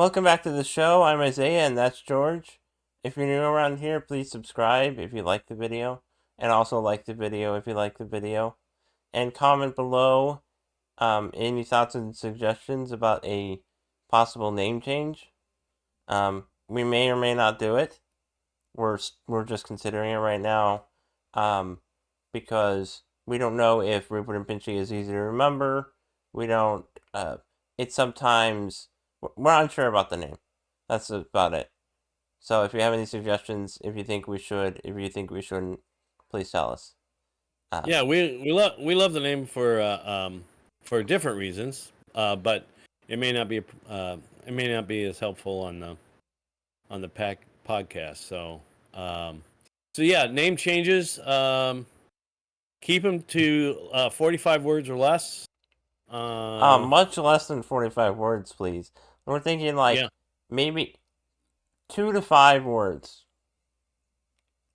Welcome back to the show. I'm Isaiah, and that's George. If you're new around here, please subscribe if you like the video, and also like the video if you like the video, and comment below any thoughts and suggestions about a possible name change. We may or may not do it. We're just considering it right now, because we don't know if Rupert and Pinchy is easy to remember. We don't. It's sometimes we're unsure about the name. That's about it. So if you have any suggestions, if you think we should, if you think we shouldn't, please tell us. Yeah, we love the name for different reasons, but it may not be as helpful on the podcast. So yeah, name changes. Keep them to 45 words or less. Much less than 45 words, please. We're thinking Yeah. maybe 2 to 5 words,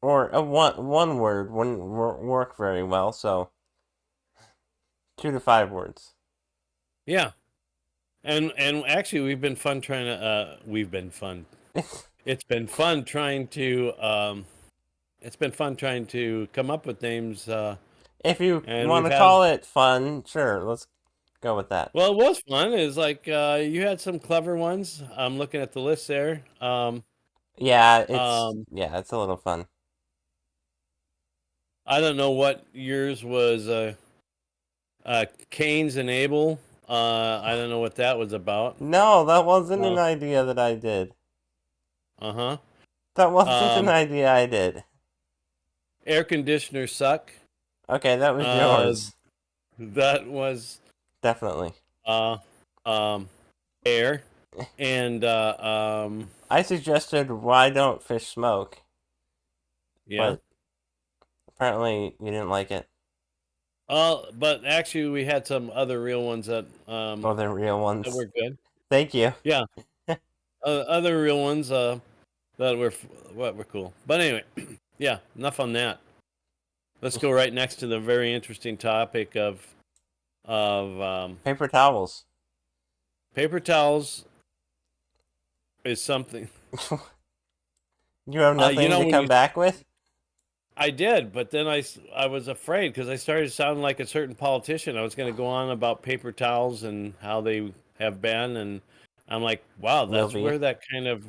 or a one word wouldn't work very well. So 2 to 5 words. Yeah. And actually, we've been fun trying to. We've been fun. It's been fun trying to. It's been fun trying to come up with names. If you And want we've to had. call it fun, sure, let's go with that. Well, it was fun. It's like you had some clever ones. I'm looking at the list there. Yeah, Um, it's a little fun. I don't know what yours was. Canes and Abel. I don't know what that was about. No, that wasn't an Uh idea that I did. huh. That wasn't an Um, idea I did. Air conditioners suck. Okay, that was Uh, yours. that was Definitely. uh, um, air, and I suggested why don't fish smoke, yeah. but apparently you didn't like it. But actually, we had some other real ones Oh, they're real that ones. were good. Thank you. Yeah, other real ones that were cool. But anyway, yeah, enough on that. Let's go right next to the very interesting topic of Paper towels. paper towels is something. You have nothing to When come back with? I did, but then I was afraid because I started sounding like a certain politician. I was going to go on about paper towels and how they have been, and I'm like, wow, Will that's be. where that kind of.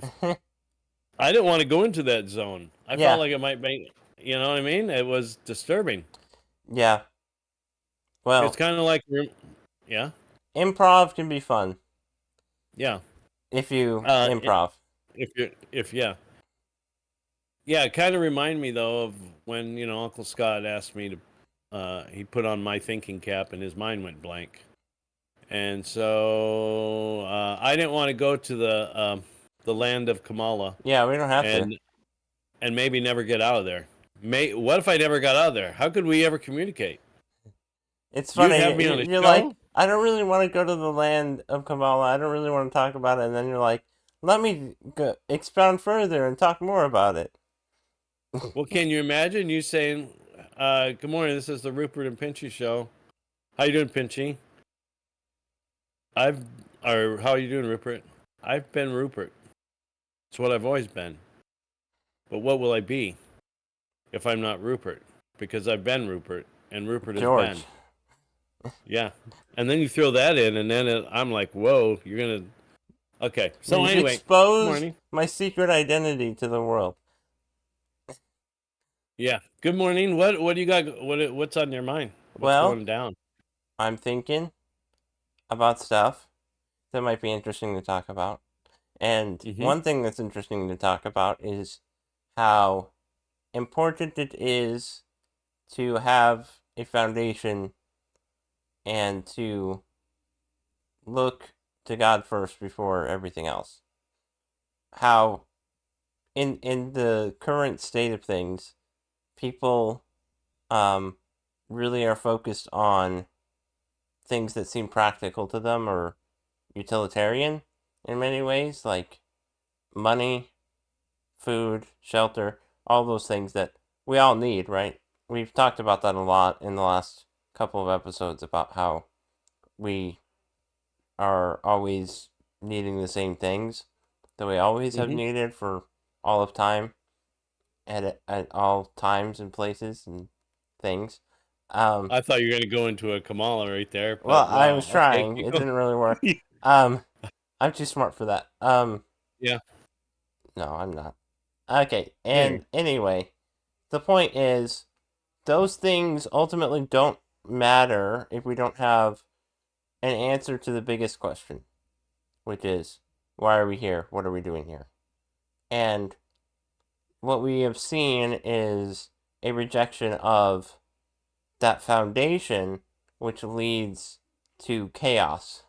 I didn't want to go into that zone. I Yeah. felt like it might be, you know what I mean? It was disturbing. Yeah. Well, It's kind of like, yeah, improv can be fun yeah. if you Uh, improv. if yeah, yeah. It kind of remind me though of when Uncle Scott asked me to. He put on my thinking cap and his mind went blank, and so I didn't want to go to the land of Kamala Yeah, we don't have to. and maybe never get out of there. What if I never got out of there? How could we ever communicate? It's You'd funny. have me on a You're like, show. I don't really want to go to the land of Kamala. I don't really want to talk about it. And then you're like, let me expound further and talk more about it. Well, can you imagine you saying, "Good morning. This is the Rupert and Pinchy show. How you doing, Pinchy? I've or how are you doing, Rupert? I've been Rupert. It's what I've always been. But what will I be if I'm not Rupert? Because I've been Rupert, and Rupert has George. been. Yeah. And then you throw that in, and then I'm like, whoa, you're gonna. Okay. So You've anyway, good exposed morning. my secret identity to the world. Yeah. Good morning. What do you got? What's on your mind? What's Well, going down? I'm thinking about stuff that might be interesting to talk about. And Mm-hmm. one thing that's interesting to talk about is how important it is to have a foundation and to look to God first before everything else. How in the current state of things, people really are focused on things that seem practical to them or utilitarian in many ways, like money, food, shelter, all those things that we all need, right? We've talked about that a lot in the last couple of episodes about how we are always needing the same things. that we always have Hmm. needed for all of time, at all times and places and things. Um, I thought you were going to go into a Kamala right there, well, but I was wow. Okay. trying. It didn't really work. Um, I'm too smart for that. Yeah. No, I'm not. Okay, Anyway. and anyway, the point is, those things ultimately don't matter if we don't have an answer to the biggest question, which is, why are we here? What are we doing here? And what we have seen is a rejection of that foundation, which leads to chaos.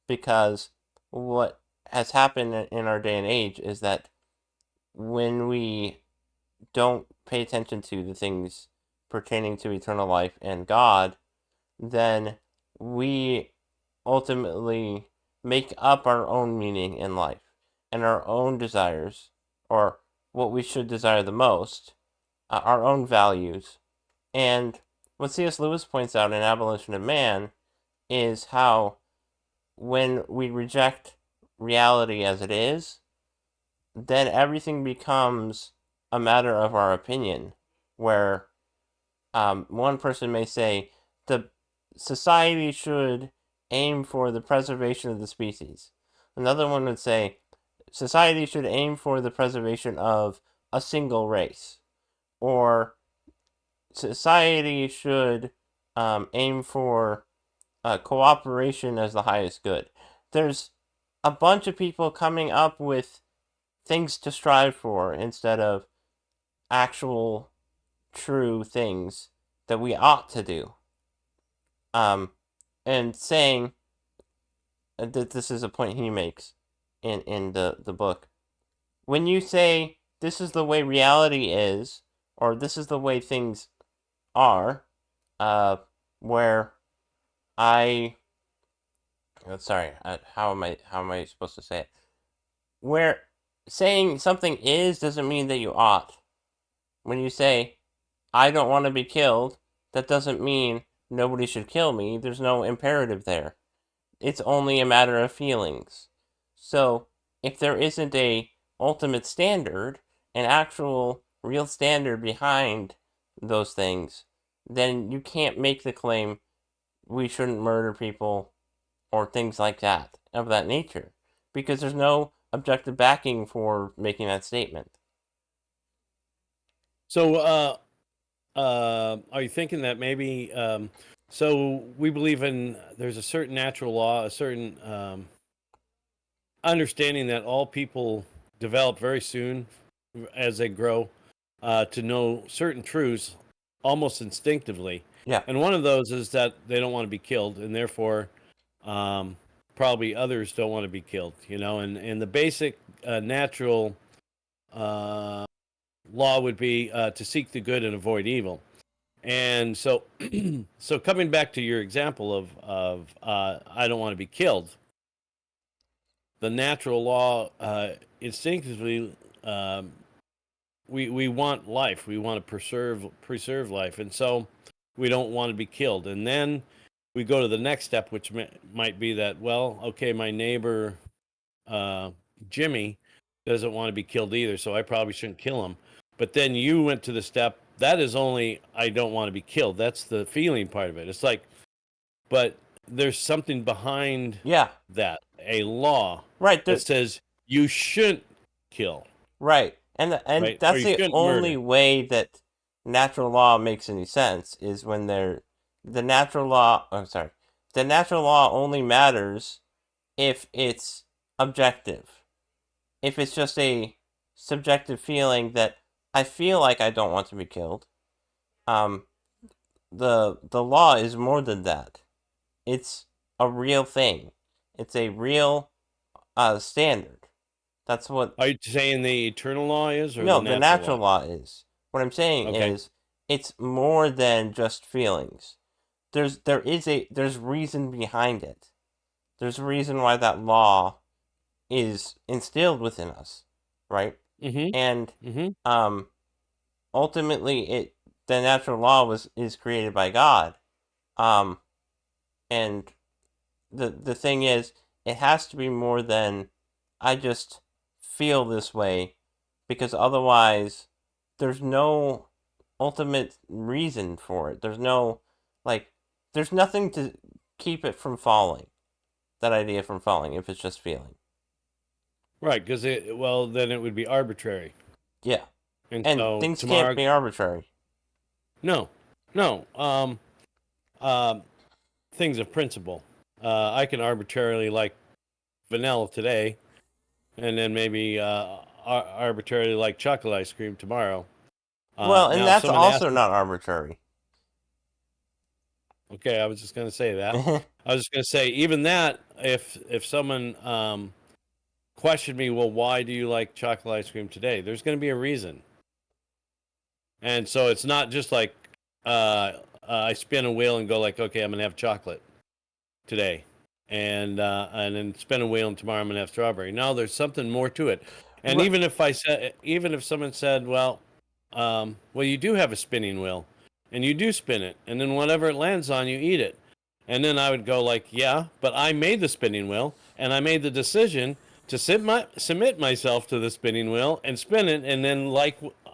Because what has happened in our day and age is that when we don't pay attention to the things pertaining to eternal life and God, then we ultimately make up our own meaning in life and our own desires, or what we should desire the most, our own values. And what C.S. Lewis points out in Abolition of Man is how when we reject reality as it is, then everything becomes a matter of our opinion, where one person may say the society should aim for the preservation of the species. Another one would say society should aim for the preservation of a single race, or society should aim for cooperation as the highest good. There's a bunch of people coming up with things to strive for instead of actual true things that we ought to do. Um, and saying that this is a point he makes in the book. When you say this is the way reality is, or this is the way things are, uh, where I sorry, how am I supposed to say it? Where saying something is doesn't mean that you ought. When you say I don't want to be killed, that doesn't mean nobody should kill me. There's no imperative there. It's only a matter of feelings. So, if there isn't a ultimate standard, an actual real standard behind those things, then you can't make the claim we shouldn't murder people or things like that of that nature, because there's no objective backing for making that statement. So, are you thinking that maybe? So we believe in there's a certain natural law, a certain understanding that all people develop very soon as they grow to know certain truths almost instinctively. Yeah. And one of those is that they don't want to be killed, and therefore, um, probably others don't want to be killed. And the basic natural uh, law would be to seek the good and avoid evil. And so, so coming back to your example of I don't want to be killed, the natural law instinctively um, we want life. We want to preserve life, and so we don't want to be killed. And then we go to the next step, which might be that, well, okay, my neighbor uh, Jimmy doesn't want to be killed either, so I probably shouldn't kill him. But then you went to the step that is only I don't want to be killed. That's the feeling part of it. It's like, but there's something behind Yeah. that, a law Right. that says you shouldn't kill, Right. And right? Or that's you the shouldn't only murder. way that natural law makes any sense is when the natural law. I'm sorry. The natural law only matters if it's objective. If it's just a subjective feeling that I feel like I don't want to be killed, um, the law is more than that. It's a real thing. It's a real standard. That's what. Are you saying the eternal law is or the No, the natural law? natural law is. What I'm saying Okay. is it's more than just feelings. There's reason behind it. There's a reason why that law is instilled within us, right? Mm-hmm. And Mm-hmm. um ultimately the natural law is created by God. Um and the thing is, it has to be more than I just feel this way, because otherwise there's no ultimate reason for it. There's no, like, there's nothing to keep it from falling. That idea from falling if it's just feeling. Right, because well, then it would be arbitrary. Yeah. And And so things can't tomorrow, be arbitrary. no, no, um, things of principle. I can arbitrarily like vanilla today, and then maybe arbitrarily like chocolate ice cream tomorrow. Well, and Now, if that's someone asked also me, not arbitrary. okay, I was just going to say that. I was just going to say even that if someone questioned me, well, why do you like chocolate ice cream today? There's going to be a reason, and so it's not just like I spin a wheel and go like, okay, I'm going to have chocolate today, and then spin a wheel and tomorrow I'm going to have strawberry. No, there's something more to it. And Right. even if someone said, well, you do have a spinning wheel, and you do spin it, and then whatever it lands on, you eat it. And then I would go like, yeah, but I made the spinning wheel, and I made the decision to submit myself to the spinning wheel and spin it, and then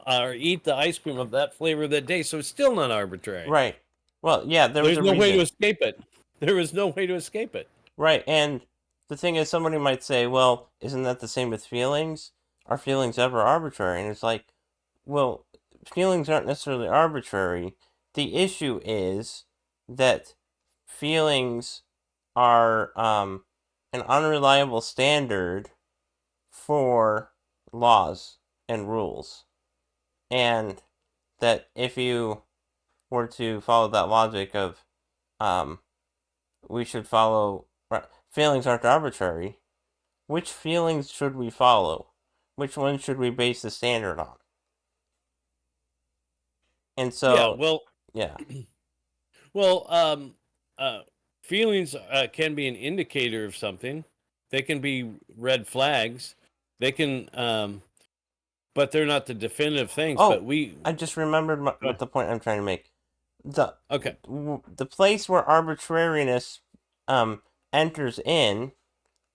or eat the ice cream of that flavor that day. So it's still not arbitrary. Right. Well, yeah, there was There's a no way to reason. escape it. There is no way to escape it. Right. And the thing is, somebody might say, well, isn't that the same with feelings? Are feelings ever arbitrary? And it's like, well, feelings aren't necessarily arbitrary. The issue is that feelings are an unreliable standard for laws and rules. And that if you were to follow that logic of um, we should follow, feelings aren't arbitrary, which feelings should we follow? Which ones should we base the standard on? And Yeah, so, yeah. well, uh, feelings can be an indicator of something. They can be red flags. They can, but they're not the definitive things. But Oh, I just remembered what the point I'm trying to make. The okay, the place where arbitrariness enters in,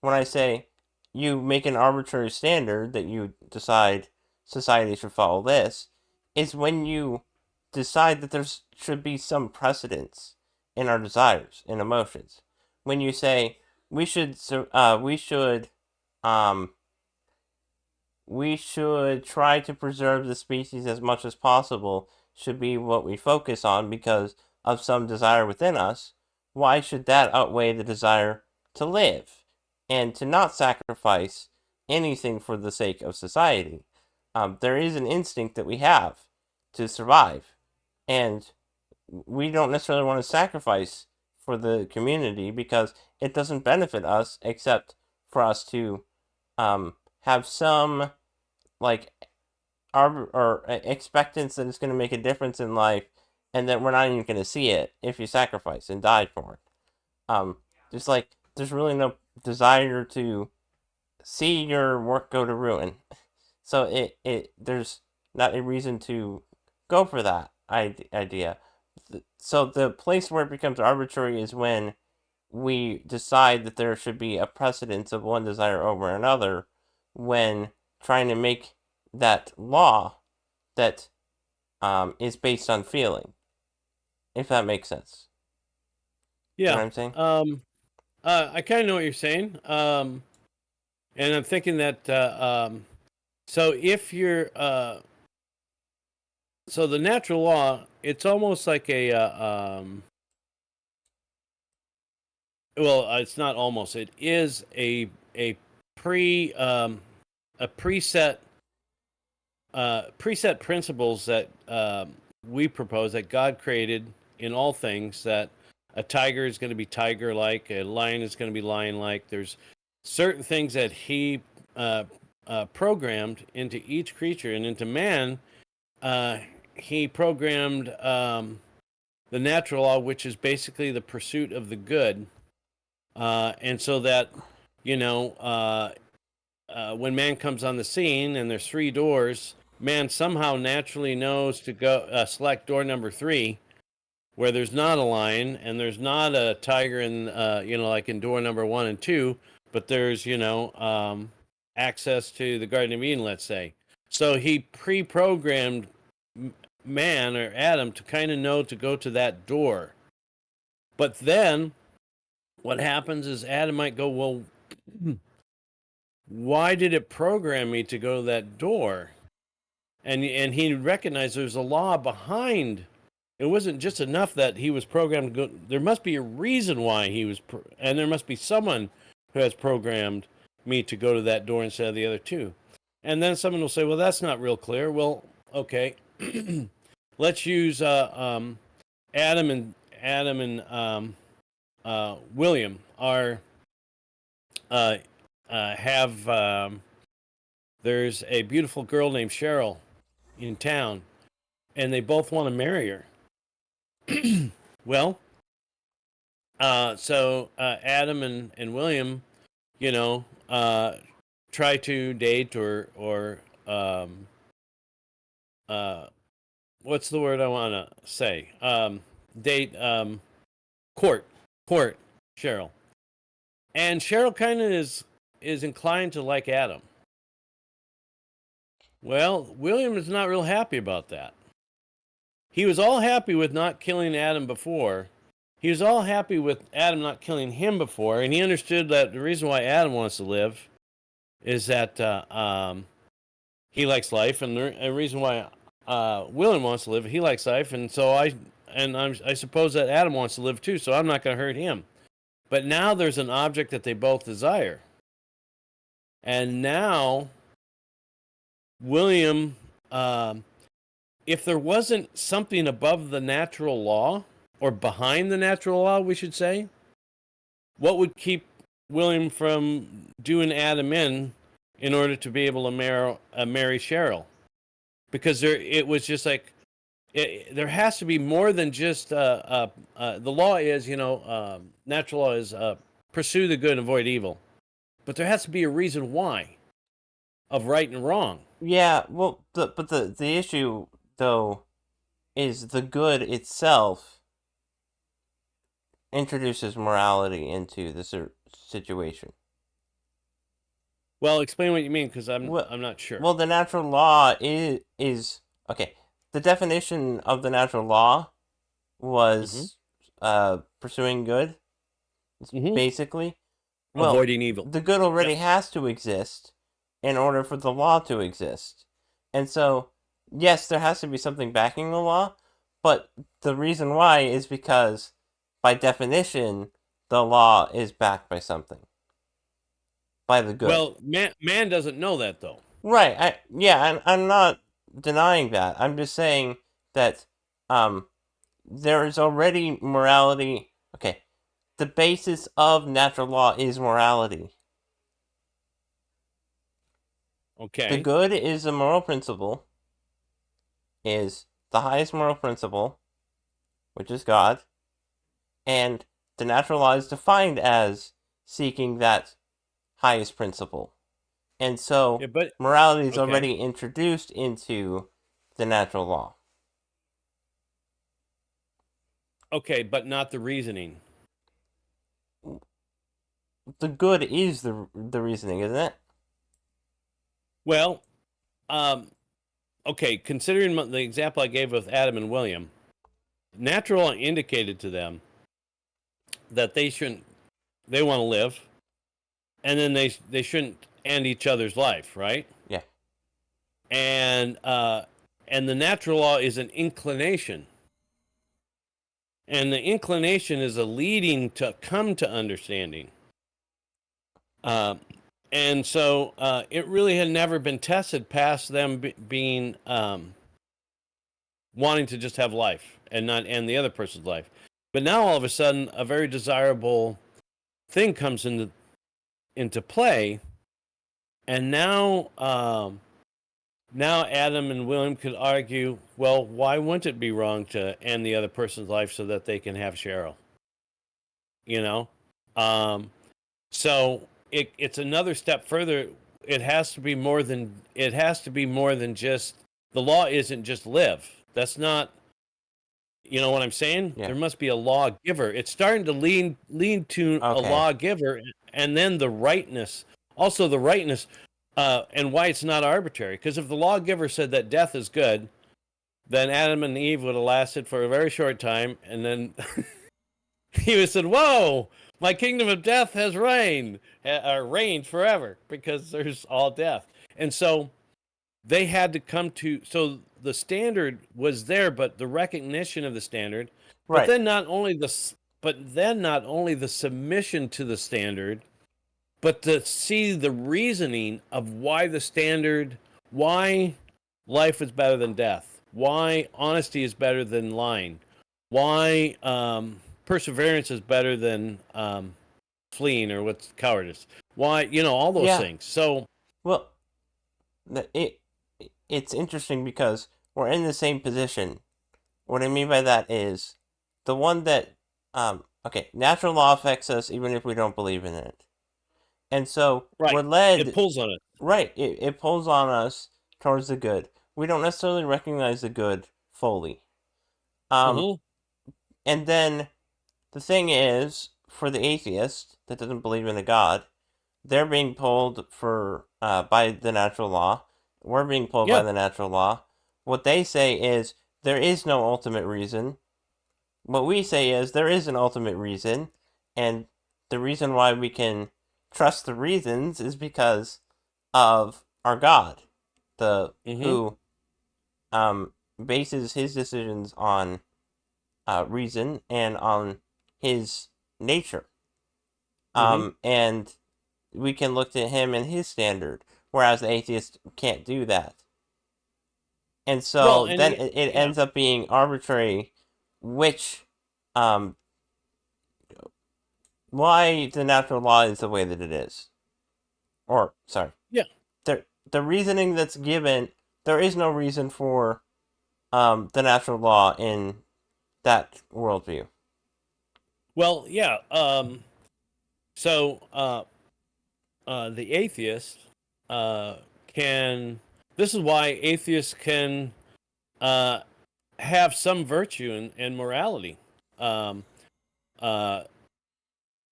when I say you make an arbitrary standard that you decide society should follow this, is when you decide that there should be some precedence in our desires and emotions. When you say we should, um, we should try to preserve the species as much as possible, should be what we focus on because of some desire within us. Why should that outweigh the desire to live and to not sacrifice anything for the sake of society? There is an instinct that we have to survive, and we don't necessarily want to sacrifice for the community because it doesn't benefit us except for us to have some, like, or expectance that it's going to make a difference in life, and that we're not even going to see it if you sacrifice and die for it. Um, just like there's really no desire to see your work go to ruin, so it there's not a reason to go for that idea. So the place where it becomes arbitrary is when we decide that there should be a precedence of one desire over another when trying to make that law that is based on feeling, if that makes sense. You know yeah. what I'm saying? I kind of know what you're saying. And I'm thinking that so if you're so the natural law, it's almost like a well, it's not almost. It is a pre a preset principles that we propose that God created in all things. That a tiger is going to be tiger-like, a lion is going to be lion-like. There's certain things that He programmed into each creature, and into man, uh, He programmed the natural law, which is basically the pursuit of the good, and so that you know. When man comes on the scene and there's three doors, man somehow naturally knows to go select door number three, where there's not a lion and there's not a tiger in, like in door number one and two, but there's, access to the Garden of Eden, let's say. So he pre-programmed man or Adam to kind of know to go to that door. But then what happens is Adam might go, well, why did it program me to go to that door? And he recognized there's a law behind. It wasn't just enough that he was programmed to go. There must be a reason why he was, and there must be someone who has programmed me to go to that door instead of the other two. And then someone will say, well, that's not real clear. Well, okay, let's use Adam and William are have there's a beautiful girl named Cheryl in town, and they both want to marry her. Well, so Adam and William, you know, try to date or what's the word I want to say? Date, court Cheryl, and Cheryl kind of is inclined to like Adam. Well, William is not real happy about that. He was all happy with not killing Adam before. He was all happy with Adam not killing him before, and he understood that the reason why Adam wants to live is that he likes life, and the reason why William wants to live, he likes life, and so I suppose that Adam wants to live too. So I'm not going to hurt him. But now there's an object that they both desire, and now William. If there wasn't something above the natural law, or behind the natural law, we should say, what would keep William from doing Adam in order to be able to marry Cheryl? Because it was just like, there has to be more than just, the law is, natural law is pursue the good and avoid evil. But there has to be a reason why of right and wrong. Yeah, well, the issue, though, is the good itself introduces morality into the situation. Well, explain what you mean, because I'm not sure. Well, the natural law is okay. The definition of the natural law was pursuing good, basically. Well, avoiding evil. The good already has to exist in order for the law to exist. And so, yes, there has to be something backing the law, but the reason why is because, by definition, the law is backed by something. By the good. Well, man doesn't know that, though. Right. I'm not denying that. I'm just saying that there is already morality. Okay. The basis of natural law is morality. Okay. The good is a moral principle, is the highest moral principle, which is God, and the natural law is defined as seeking that highest principle. And so, morality is already introduced into the natural law. Okay, but not the reasoning. The good is the reasoning, isn't it? Well, okay, considering the example I gave with Adam and William, natural law indicated to them that they want to live, and then they shouldn't end each other's life, right? Yeah. And the natural law is an inclination. And the inclination is a leading to come to understanding. And so it really had never been tested past them being wanting to just have life and not end the other person's life. But now all of a sudden, a very desirable thing comes into play, and now Adam and William could argue, well, why wouldn't it be wrong to end the other person's life so that they can have Cheryl? So it's another step further. It has to be more than just, the law isn't just live. That's not, you know what I'm saying? Yeah. There must be a lawgiver. It's starting to lean to a lawgiver, and then the rightness. Also the rightness. and why it's not arbitrary. Because if the lawgiver said that death is good, then Adam and Eve would have lasted for a very short time, and then he would have said, "Whoa, my kingdom of death has reigned forever because there's all death." And so they had to come to. So the standard was there, but the recognition of the standard, but Right. then not only the submission to the standard, but to see the reasoning of why the standard, why life is better than death, why honesty is better than lying, why perseverance is better than fleeing or what's cowardice, why all those Yeah. things. So Well, it it's interesting because we're in the same position. What I mean by that is the one that okay, natural law affects us even if we don't believe in it. And so we're right, it led pulls on it. right, it pulls on us towards the good. We don't necessarily recognize the good fully. Um Mm-hmm. and then the thing is, for the atheist that doesn't believe in a god, they're being pulled for by the natural law. We're being pulled by Yeah. the natural law. What they say is there is no ultimate reason. What we say is there is an ultimate reason, and the reason why we can trust the reasons is because of our God, the Mm-hmm. who um, bases his decisions on reason and on his nature. Mm-hmm. And we can look to him and his standard, whereas the atheist can't do that. And Well, so then it yeah. ends up being arbitrary which um, why the natural law is the way that it is. Or sorry, Yeah. the reasoning that's given, there is no reason for the natural law in that worldview. Well, yeah. So the atheist uh, can. This is why atheists can uh, have some virtue and morality. Um, uh,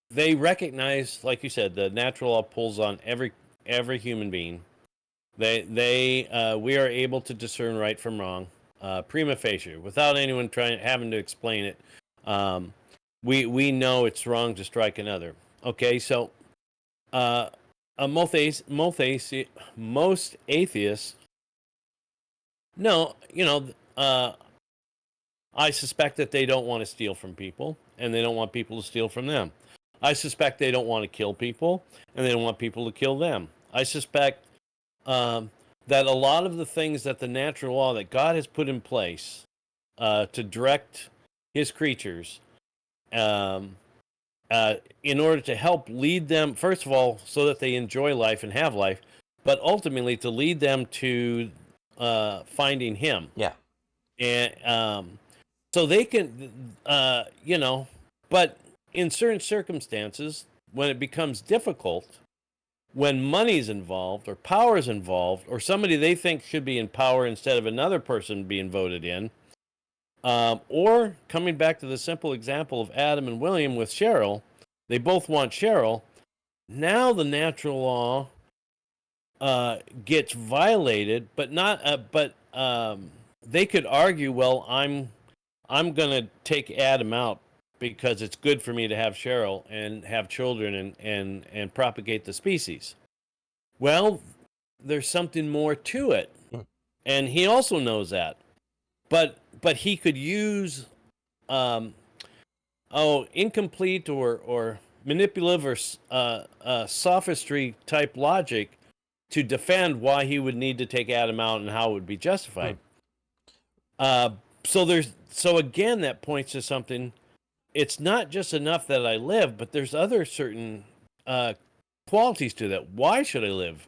they recognize, like you said, the natural law pulls on every human being. We are able to discern right from wrong, prima facie, without anyone trying having to explain it. Um, we know it's wrong to strike another. Okay, so uh, most atheists, no, I suspect that they don't want to steal from people, and they don't want people to steal from them. I suspect they don't want to kill people, and they don't want people to kill them. I suspect um, that a lot of the things that the natural law that God has put in place to direct His creatures, um, in order to help lead them, first of all, so that they enjoy life and have life, but ultimately to lead them to finding Him. Yeah. And so they can, but in certain circumstances, when it becomes difficult, when money's involved or power's involved, or somebody they think should be in power instead of another person being voted in, or coming back to the simple example of Adam and William with Cheryl, they both want Cheryl. Now the natural law gets violated, but not. But they could argue, well, I'm gonna take Adam out because it's good for me to have Cheryl and have children and propagate the species. Well, there's something more to it, Mm. and he also knows that. But he could use um, incomplete or manipulative or sophistry type logic to defend why he would need to take Adam out and how it would be justified. Mm. Uh, so again that points to something. It's not just enough that I live, but there's other certain uh, qualities to that. Why should I live?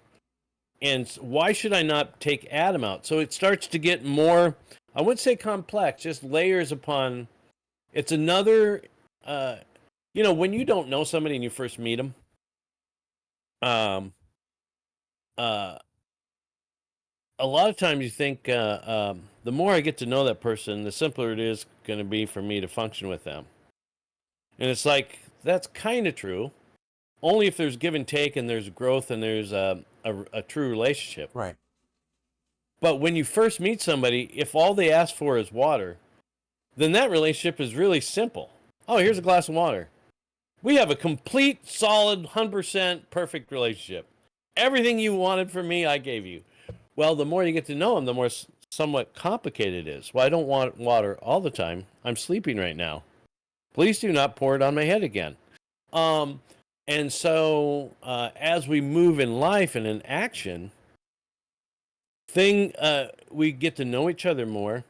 And why should I not take Adam out? So it starts to get more, I wouldn't say complex, just layers upon. It's another, uh, when you don't know somebody and you first meet them, um, uh, a lot of times you think the more I get to know that person, the simpler it is going to be for me to function with them. And it's like, that's kind of true. Only if there's give and take and there's growth and there's a true relationship. Right. But when you first meet somebody, if all they ask for is water, then that relationship is really simple. Oh, here's a glass of water. We have a complete, solid, 100% perfect relationship. Everything you wanted from me, I gave you. Well, the more you get to know them, the more somewhat complicated it is. Well, I don't want water all the time. I'm sleeping right now. Please do not pour it on my head again. Um, and so, as we move in life and in action, we get to know each other more.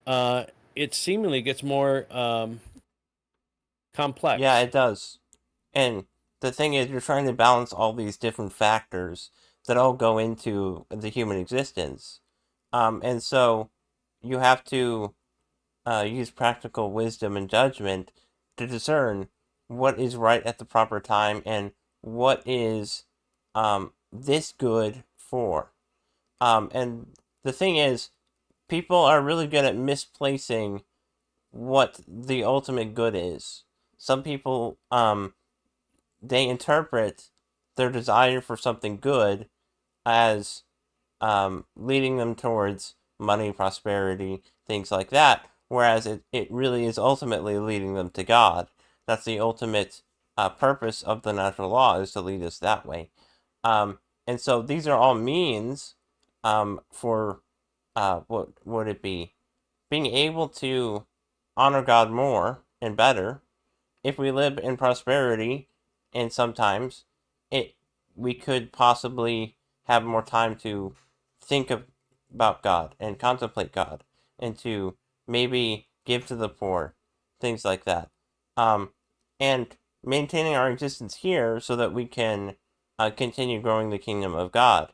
Uh, it seemingly gets more Yeah, complex. it does. And the thing is, you're trying to balance all these different factors that all go into the human existence. And so you have to use practical wisdom and judgment to discern what is right at the proper time and what is this good for. And the thing is, people are really good at misplacing what the ultimate good is. Some people, they interpret their desire for something good as leading them towards money, prosperity, things like that, whereas it really is ultimately leading them to God. That's the ultimate purpose of the natural law, is to lead us that way. And so these are all means for what would it be? Being able to honor God more and better if we live in prosperity, and sometimes it we could possibly have more time to think about God and contemplate God and to maybe give to the poor, things like that. Um, and maintaining our existence here so that we can continue growing the kingdom of God.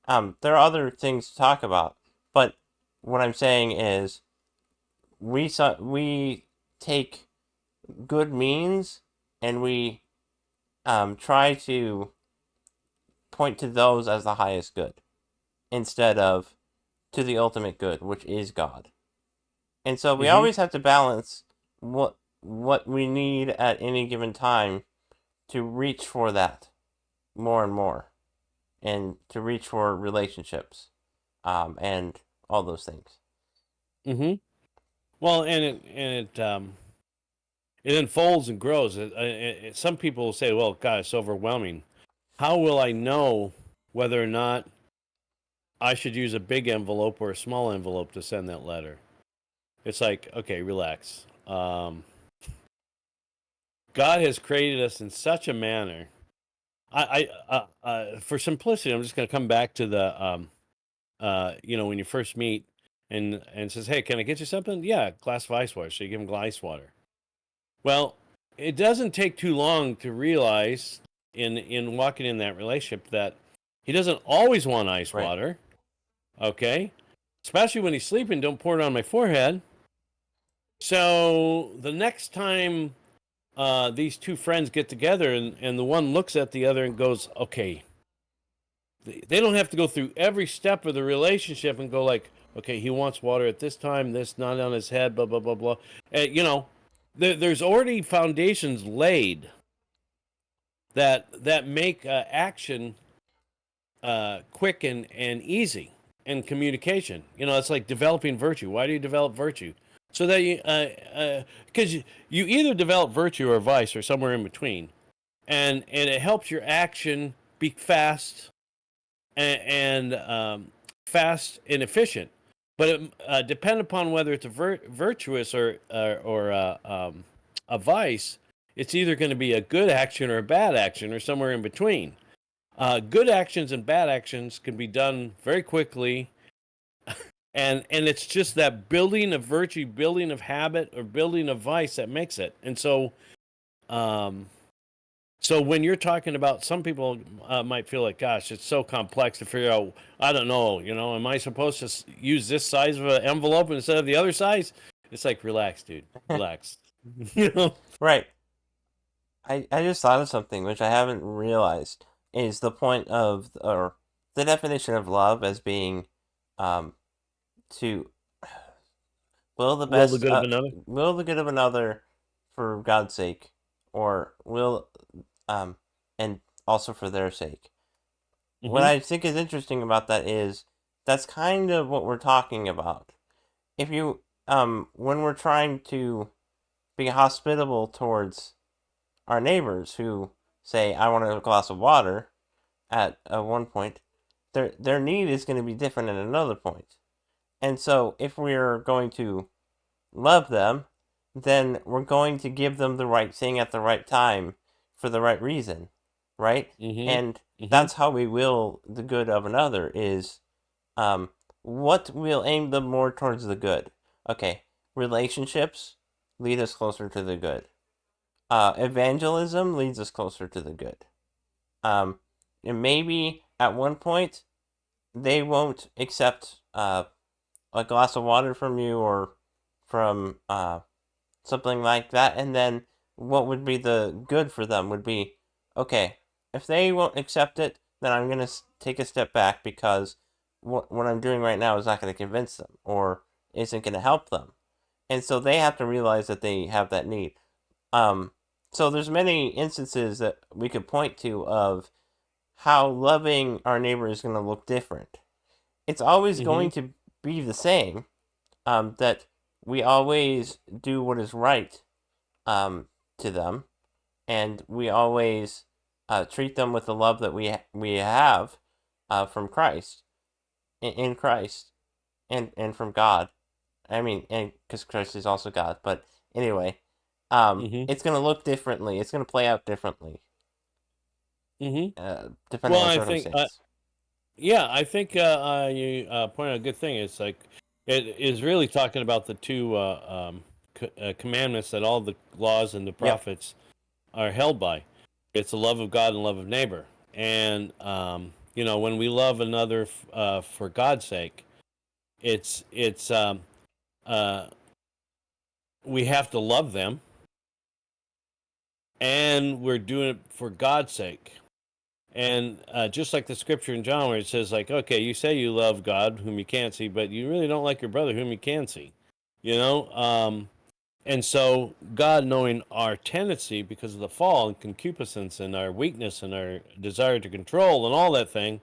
There are other things to talk about, but what I'm saying is we take good means and we try to point to those as the highest good instead of to the ultimate good, which is God. And so we Hmm. always have to balance what we need at any given time to reach for that more and more, and to reach for relationships, and all those things. Hmm. Well, it unfolds and grows. Some people will say, "Well, God, it's overwhelming. How will I know whether or not I should use a big envelope or a small envelope to send that letter?" It's like, okay, relax. God has created us in such a manner. For simplicity, I'm just going to come back to when you first meet and says, "Hey, can I get you something?" Yeah, glass of ice water. So you give him ice water. Well, it doesn't take too long to realize in walking in that relationship that he doesn't always want ice Right. water. Okay, especially when he's sleeping. Don't pour it on my forehead. So the next time these two friends get together and the one looks at the other and goes, okay, they don't have to go through every step of the relationship and go like, okay, he wants water at this time, this not on his head, blah blah blah blah. There's already foundations laid that make action quick and easy, and communication. It's like developing virtue. Why do you develop virtue? So that because you either develop virtue or vice or somewhere in between, and it helps your action be fast and fast and efficient. But it depend upon whether it's a virtuous or a vice. It's either going to be a good action or a bad action or somewhere in between. Good actions and bad actions can be done very quickly, and it's just that building of virtue, building of habit, or building of vice that makes it. And um, so when you're talking about, some people might feel like, gosh, it's so complex to figure out. I don't know, am I supposed to use this size of an envelope instead of the other size? It's like, relax, dude, relax. you know. Right. I just thought of something which I haven't realized is the point of, or the definition of love as being um, to will the Will the best good of another. will the good of another for God's sake, or will um and also for their sake. what Mm-hmm. I think is interesting about that is that's kind of what we're talking about. If you when we're trying to be hospitable towards our neighbors who say, "I want a glass of water," at one point, their need is going to be different at another point. And so, if we're going to love them, then we're going to give them the right thing at the right time for the right reason, right? Mm-hmm. And Mm-hmm. that's how we will the good of another is um, what will aim them more towards the good. Okay, relationships lead us closer to the good. Evangelism leads us closer to the good. Um, and maybe at one point they won't accept a glass of water from you or from something like that. And then what would be the good for them would be okay, if they won't accept it, then I'm going to take a step back because what I'm doing right now is not going to convince them or isn't going to help them. And so they have to realize that they have that need. Um, so there's many instances that we could point to of how loving our neighbor is going to look different. It's always Mm-hmm. going to be the same, that we always do what is right to them, and we always treat them with the love that we have from Christ, in Christ, and from God. I mean, and because Christ is also God. But anyway, Mm-hmm. it's going to look differently. It's going to play out differently, Mm-hmm. depending Well, on I think circumstance. yeah, I think you point out a good thing. It's like it is really talking about the two commandments that all the laws and the Yep. prophets are held by. It's the love of God and love of neighbor. And when we love another for God's sake, it's uh, we have to love them, and we're doing it for God's sake. And just like the scripture in John, where it says, like, okay, you say you love God, whom you can't see, but you really don't like your brother, whom you can see. You know, and so God, knowing our tendency because of the fall and concupiscence and our weakness and our desire to control and all that thing,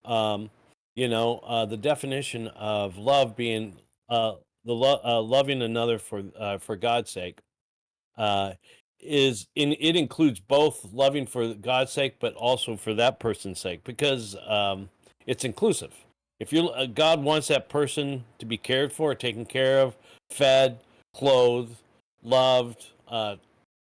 um, the definition of love being loving another for God's sake uh, it includes both loving for God's sake, but also for that person's sake, because it's inclusive. If you God wants that person to be cared for, taken care of, fed, clothed, loved,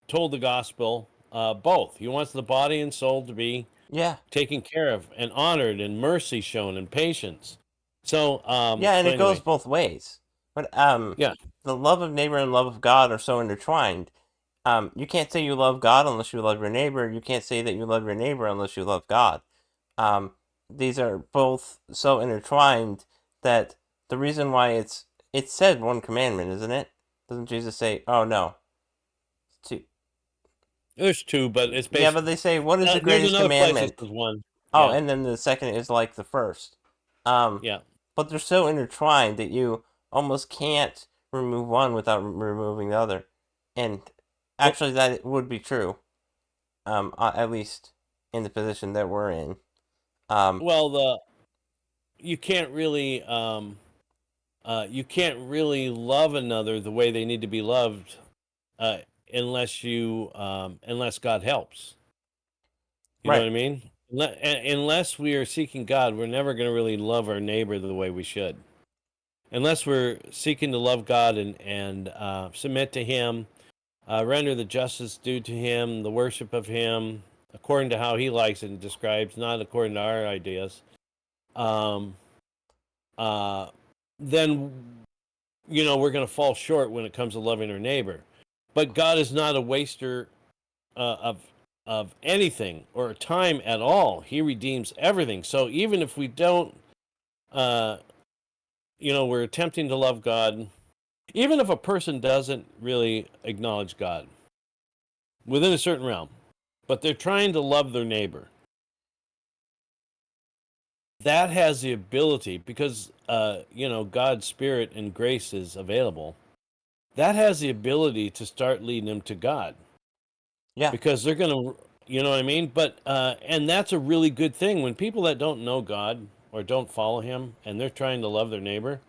told the gospel, both. He wants the body and soul to be Yeah. taken care of and honored, and mercy shown and patience. So, Yeah, and so it goes anyway, both ways. But yeah. the love of neighbor and love of God are so intertwined. You can't say you love God unless you love your neighbor. You can't say that you love your neighbor unless you love God. Um, these are both so intertwined that the reason why it's said one commandment, isn't it? Doesn't Jesus say, "Oh no, two"? There's two, but it's Yeah, but basically they say, "What is the there's greatest another place that commandment?" says one. Oh, Yeah, and then the second is like the first. Um, yeah. but they're so intertwined that you almost can't remove one without removing the other. And Well, actually, that would be true. At least in the position that we're in. Um, well, the you can't really you can't really love another the way they need to be loved uh, unless God helps. You know right. what I mean? Unless we are seeking God, we're never going to really love our neighbor the way we should. Unless we're seeking to love God and submit to Him, render the justice due to Him, the worship of Him, according to how He likes it and describes, not according to our ideas. Um, uh, then we're going to fall short when it comes to loving our neighbor. But God is not a waster of anything or time at all. He redeems everything. So even if we don't, uh, we're attempting to love God, even if a person doesn't really acknowledge God within a certain realm, but they're trying to love their neighbor, that has the ability because God's spirit and grace is available. That has the ability to start leading them to God Yeah. because they're going to. You know what I mean? But and that's a really good thing when people that don't know God or don't follow Him and they're trying to love their neighbor.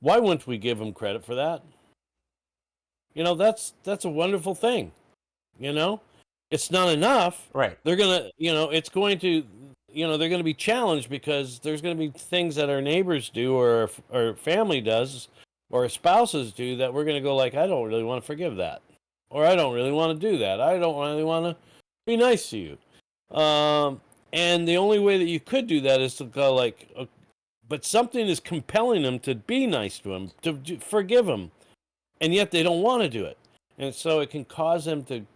Why wouldn't we give them credit for that? That's a wonderful thing. You know, it's not enough. Right. They're gonna, it's going to, they're going to be challenged because there's going to be things that our neighbors do or family does or spouses do that we're going to go like, I don't really want to forgive that, or I don't really want to do that. I don't really want to be nice to you. And the only way that you could do that is to go like, but something is compelling them to be nice to him, to forgive him, and yet they don't want to do it, and so it can cause them to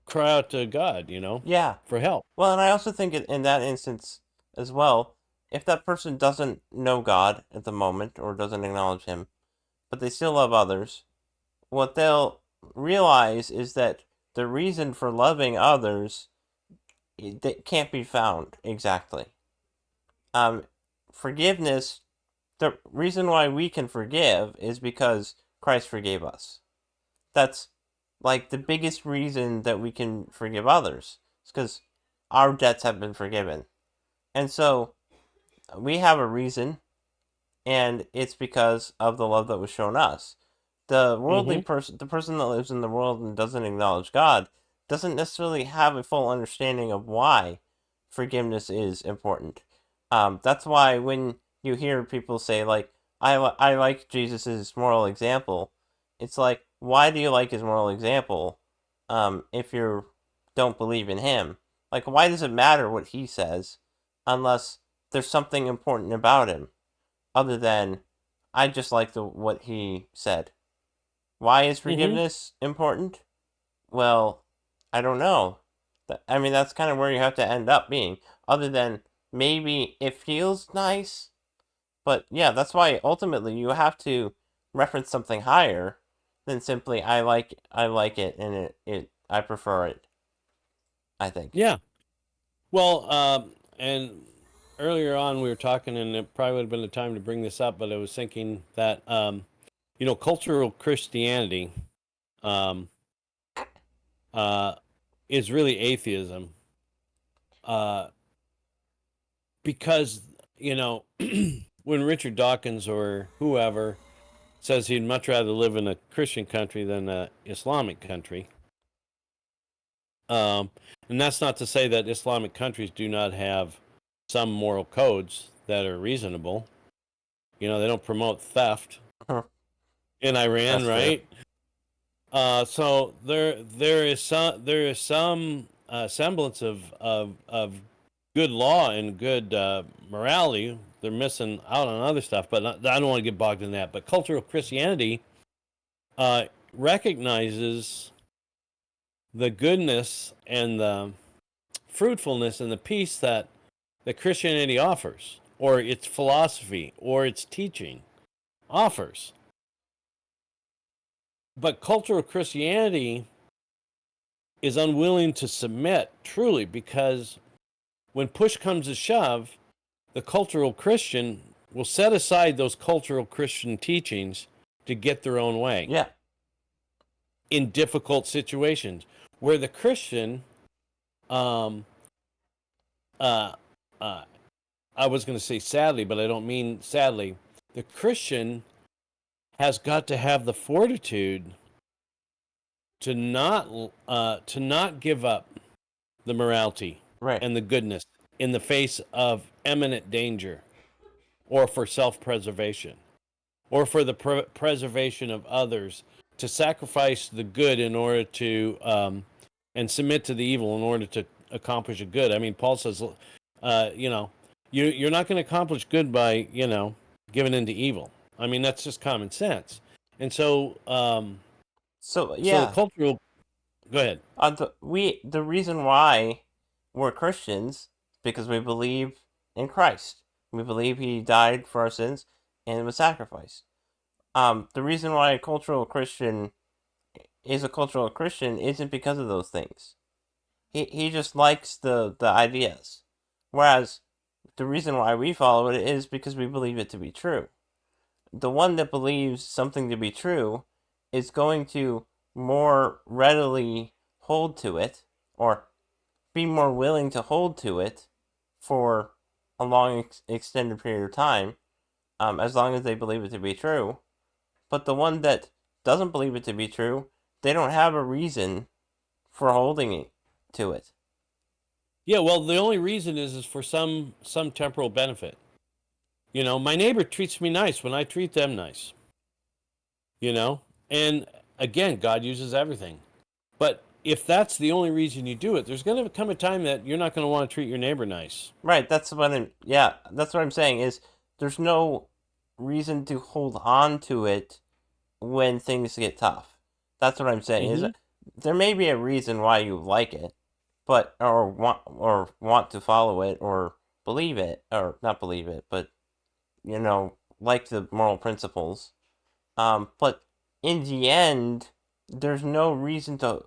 cry out to God, Yeah. for help. Well, and I also think in that instance as well, if that person doesn't know God at the moment or doesn't acknowledge Him, but they still love others, what they'll realize is that the reason for loving others that can't be found exactly. Um, Forgiveness. The reason why we can forgive is because Christ forgave us. That's like the biggest reason that we can forgive others. It's because our debts have been forgiven. And so we have a reason, and it's because of the love that was shown us. The worldly Mm-hmm. person, the person that lives in the world and doesn't acknowledge God, doesn't necessarily have a full understanding of why forgiveness is important. That's why when you hear people say like, I like Jesus's moral example," it's like, why do you like his moral example? If you don't believe in him, like, why does it matter what he says, unless there's something important about him, other than I just like what he said. Why is Mm-hmm. forgiveness important? Well, I don't know. I mean, that's kind of where you have to end up being. Other than maybe it feels nice, but yeah, that's why ultimately you have to reference something higher than simply I like it and it I prefer it. I think. Yeah. Well, and earlier on we were talking, and it probably would have been the time to bring this up, but I was thinking that cultural Christianity um, uh, is really atheism, uh, because you know when Richard Dawkins or whoever says he'd much rather live in a Christian country than a Islamic country. Um, and that's not to say that Islamic countries do not have some moral codes that are reasonable. They don't promote theft in Iran, That's true. right? So there is some semblance of good law and good morality. They're missing out on other stuff, but I don't want to get bogged in that. But cultural Christianity recognizes the goodness and the fruitfulness and the peace that Christianity offers, or its philosophy, or its teaching offers. But cultural Christianity is unwilling to submit truly because when push comes to shove, the cultural Christian will set aside those cultural Christian teachings to get their own way Yeah. in difficult situations where the Christian, um, uh, uh, I was going to say sadly, but I don't mean sadly, the Christian has got to have the fortitude to not give up the morality Right. and the goodness in the face of imminent danger, or for self-preservation, or for the preservation of others, to sacrifice the good in order to and submit to the evil in order to accomplish a good. I mean, Paul says, you're not going to accomplish good by giving into evil. I mean, that's just common sense. And So so the yeah, cultural. Go ahead. the reason why we're Christians is because we believe in Christ. We believe He died for our sins and was sacrificed. The reason why a cultural Christian is a cultural Christian isn't because of those things. He just likes the ideas, whereas the reason why we follow it is because we believe it to be true. The one that believes something to be true is going to more readily hold to it, or be more willing to hold to it for a long extended period of time, as long as they believe it to be true. But the one that doesn't believe it to be true, they don't have a reason for holding it to it. Yeah, well, the only reason is for some temporal benefit. You know, my neighbor treats me nice when I treat them nice. You know, and again, God uses everything. But if that's the only reason you do it, there's going to come a time that you're not going to want to treat your neighbor nice. Right, yeah, that's what I'm saying is there's no reason to hold on to it when things get tough. That's what I'm saying is Mm-hmm. there may be a reason why you like it, but or want to follow it or believe it or not believe it, but like the moral principles. But in the end, there's no reason to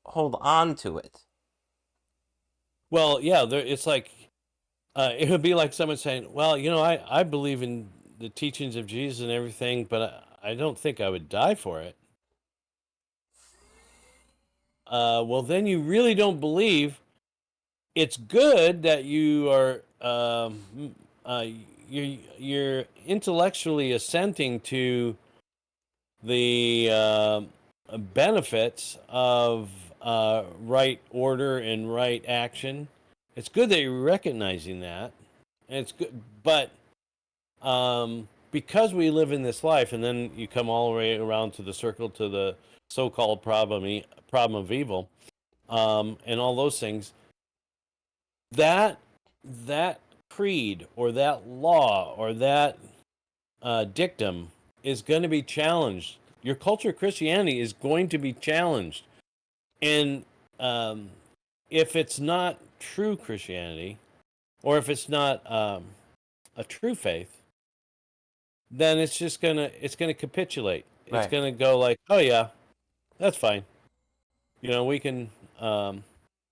hold on to it. Well, yeah, it's like it would be like someone saying, "Well, you know, I believe in the teachings of Jesus and everything, but I don't think I would die for it." Well, then you really don't believe. It's good that you are you're intellectually assenting to the benefits of right order and right action. It's good that you're recognizing that, and it's good, but because we live in this life, and then you come all the way around to the circle to the so-called problem of evil, and all those things. That that creed or that law or that dictum is going to be challenged. Your culture of Christianity is going to be challenged, and um, if it's not true Christianity, or if it's not a true faith, then it's gonna capitulate. It's Right. gonna go like, oh yeah, that's fine. You know, we can,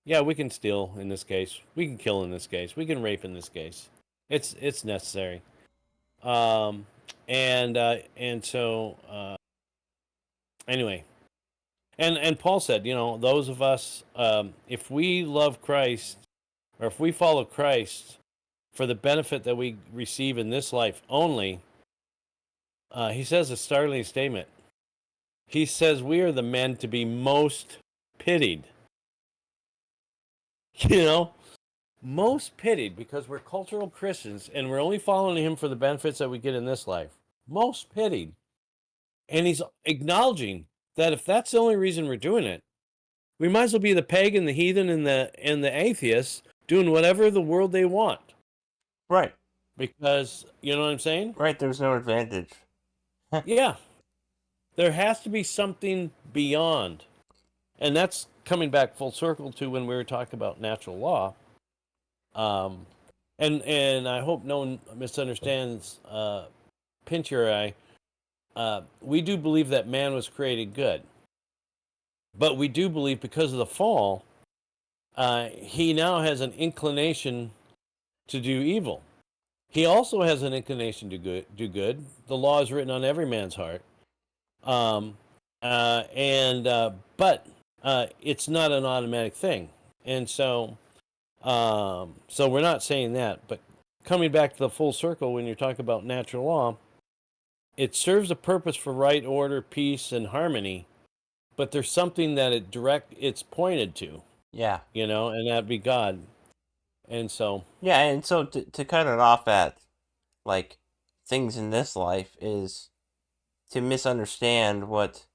yeah, we can steal in this case. We can kill in this case. We can rape in this case. It's necessary. Um, and so anyway, and Paul said, you know, those of us, if we love Christ or if we follow Christ for the benefit that we receive in this life only, he says a startling statement. He says we are the men to be most pitied. You know, most pitied because we're cultural Christians and we're only following him for the benefits that we get in this life. Most pitied. And he's acknowledging that if that's the only reason we're doing it, we might as well be the pagan, the heathen, and the atheists doing whatever the world they want. Right. Because you know what I'm saying? Right. There's no advantage. Yeah. There has to be something beyond. And that's coming back full circle to when we were talking about natural law. Um, and I hope no one misunderstands Pinch or I. We do believe that man was created good, but we do believe because of the fall, he now has an inclination to do evil. He also has an inclination to do good. The law is written on every man's heart, um, and but it's not an automatic thing, and so we're not saying that. But coming back to the full circle, when you're talking about natural law, it serves a purpose for right order, peace, and harmony. But there's something that it's pointed to, Yeah. you know, and that be God. And so, Yeah, and so to cut it off at like things in this life is to misunderstand what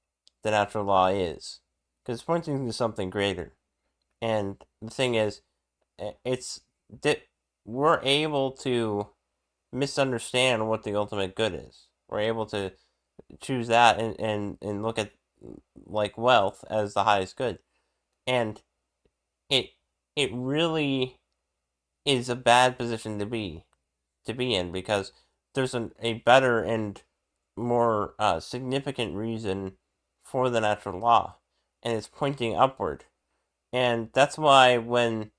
the natural law is, because it's pointing to something greater. And the thing is, it's that we're able to misunderstand what the ultimate good is. We're able to choose that and look at like wealth as the highest good. And it it really is a bad position to be in because there's a better and more significant reason for the natural law, and it's pointing upward. And that's why when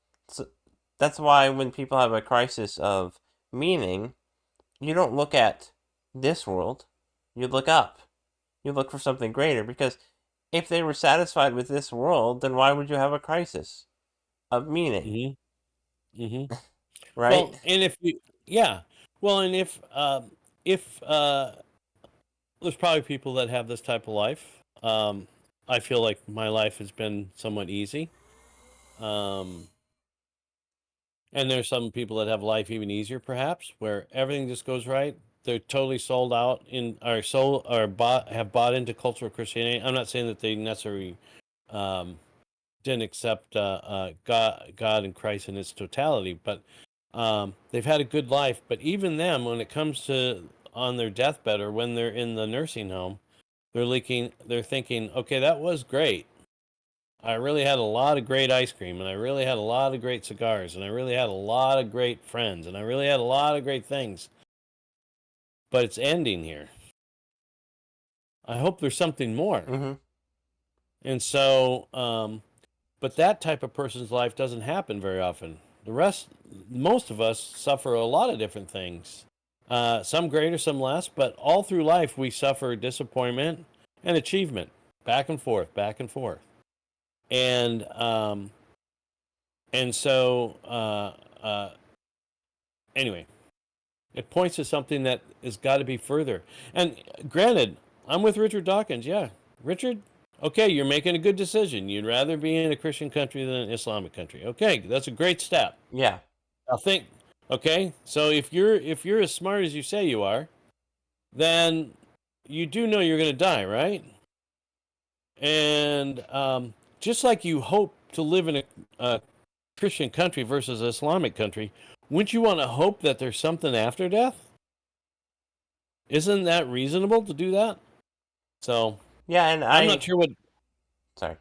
people have a crisis of meaning, you don't look at this world, you look up. You look for something greater because if they were satisfied with this world, then why would you have a crisis? of meaning, Mhm. Mhm. right? Well, and if you, yeah, well, and if there's probably people that have this type of life. I feel like my life has been somewhat easy. Um, and there's some people that have life even easier, perhaps, where everything just goes right. They're totally sold out in, or sold, or have bought into cultural Christianity. I'm not saying that they necessarily um, didn't accept God and Christ in its totality, but they've had a good life. But even them, when it comes to on their deathbed or when they're in the nursing home, they're thinking, okay, that was great. I really had a lot of great ice cream, and I really had a lot of great cigars, and I really had a lot of great friends, and I really had a lot of great things. But it's ending here. I hope there's something more. Mm-hmm. And so, but that type of person's life doesn't happen very often. Most of us suffer a lot of different things. Some greater, some less, but all through life we suffer disappointment and achievement, back and forth, back and forth. And um, and so anyway, it points to something that has got to be further. And granted, I'm with Richard Dawkins. Yeah, Richard. Okay, you're making a good decision. You'd rather be in a Christian country than an Islamic country. Okay, that's a great step. Yeah. Now think. Okay, so if you're as smart as you say you are, then you do know you're going to die, right? And just like you hope to live in a Christian country versus an Islamic country, wouldn't you want to hope that there's something after death? Isn't that reasonable to do that? So Yeah, and I'm not sure what. sorry.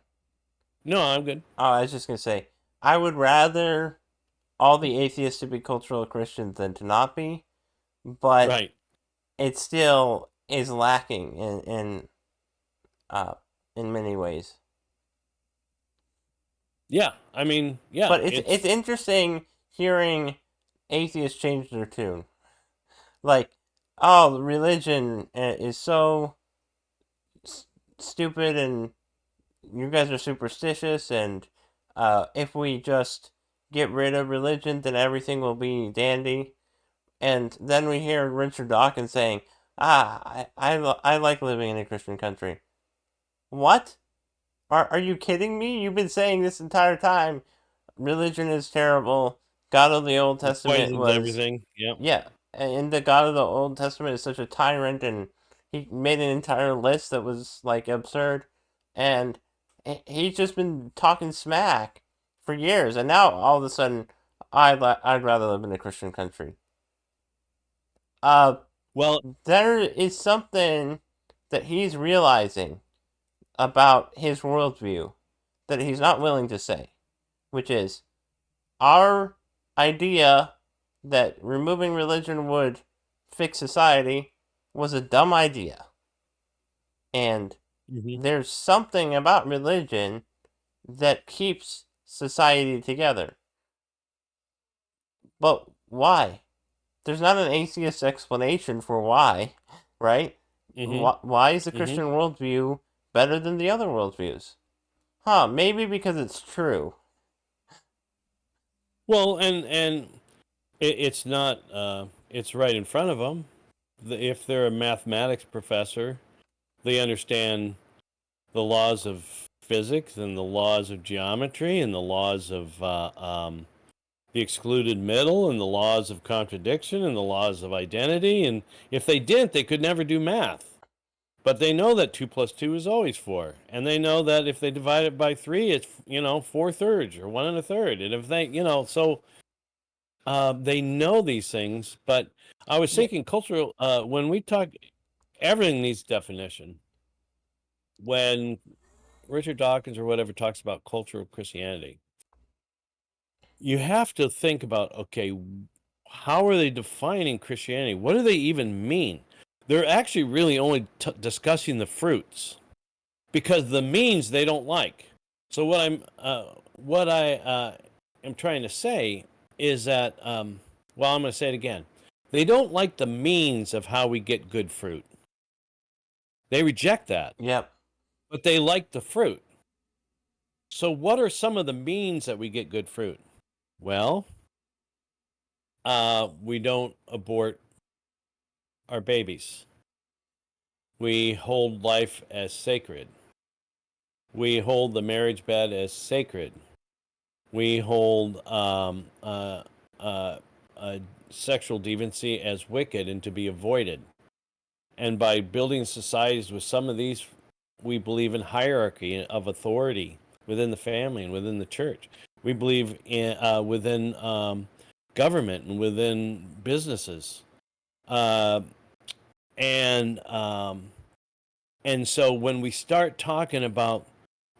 No, I'm good. Oh, I was just gonna say, I would rather all the atheists to be cultural Christians than to not be, but Right. it still is lacking uh in many ways. Yeah. I mean, yeah. But it's It's. interesting hearing atheists change their tune. Like, oh, religion is so s- stupid, and you guys are superstitious, and if we just get rid of religion, then everything will be dandy. And then we hear Richard Dawkins saying, I like living in a Christian country. What? Are you kidding me? You've been saying this entire time religion is terrible. God of the Old It Testament poisons was, everything. Yep. yeah, and the God of the Old Testament is such a tyrant, and he made an entire list that was like absurd, and he's just been talking smack for years, and now all of a sudden, I'd rather live in a Christian country. Uh, Well. there is something that he's realizing about his worldview that he's not willing to say, which is our idea that removing religion would fix society was a dumb idea. And Hmm. there's something about religion that keeps society together. But why? There's not an atheist explanation for why, right? Hmm. Why is the Hmm. Christian worldview better than the other worldviews? Huh, maybe because it's true. Well, and it's not. It's right in front of them. If they're a mathematics professor, they understand the laws of physics and the laws of geometry and the laws of the excluded middle and the laws of contradiction and the laws of identity. And if they didn't, they could never do math. But they know that 2 plus 2 is always 4. And they know that if they divide it by 3, it's, 4 thirds or 1 1/3. And if they, so they know these things. But I was Yeah, thinking cultural, when we talk, everything needs definition. When Richard Dawkins or whatever talks about cultural Christianity, you have to think about, okay, how are they defining Christianity? What do they even mean? They're actually really only discussing the fruits because the means they don't like. So what I am trying to say is that well, I'm going to say it again. They don't like the means of how we get good fruit. They reject that, yep. but they like the fruit. So, what are some of the means that we get good fruit? Well, we don't abort our babies. We hold life as sacred. We hold the marriage bed as sacred. We hold uh, sexual deviancy as wicked and to be avoided. And by building societies with some of these, we believe in hierarchy of authority within the family and within the church. We believe in within government and within businesses, uh, and and so when we start talking about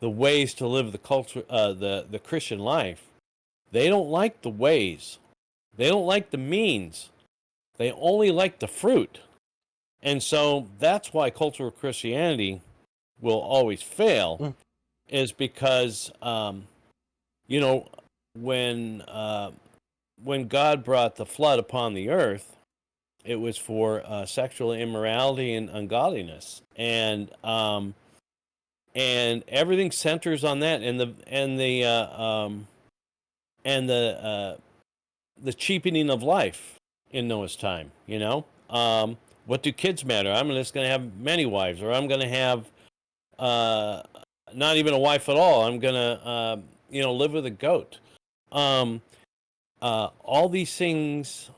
the ways to live the culture, the Christian life, they don't like the ways. They don't like the means. They only like the fruit. And so that's why cultural Christianity will always fail, Mm. is because you know when uh, when God brought the flood upon the earth, it was for sexual immorality and ungodliness, and everything centers on that, and the cheapening of life in Noah's time. What do kids matter? I'm just going to have many wives, or I'm going to have uh, not even a wife at all. I'm going to live with a goat. Um, all these things,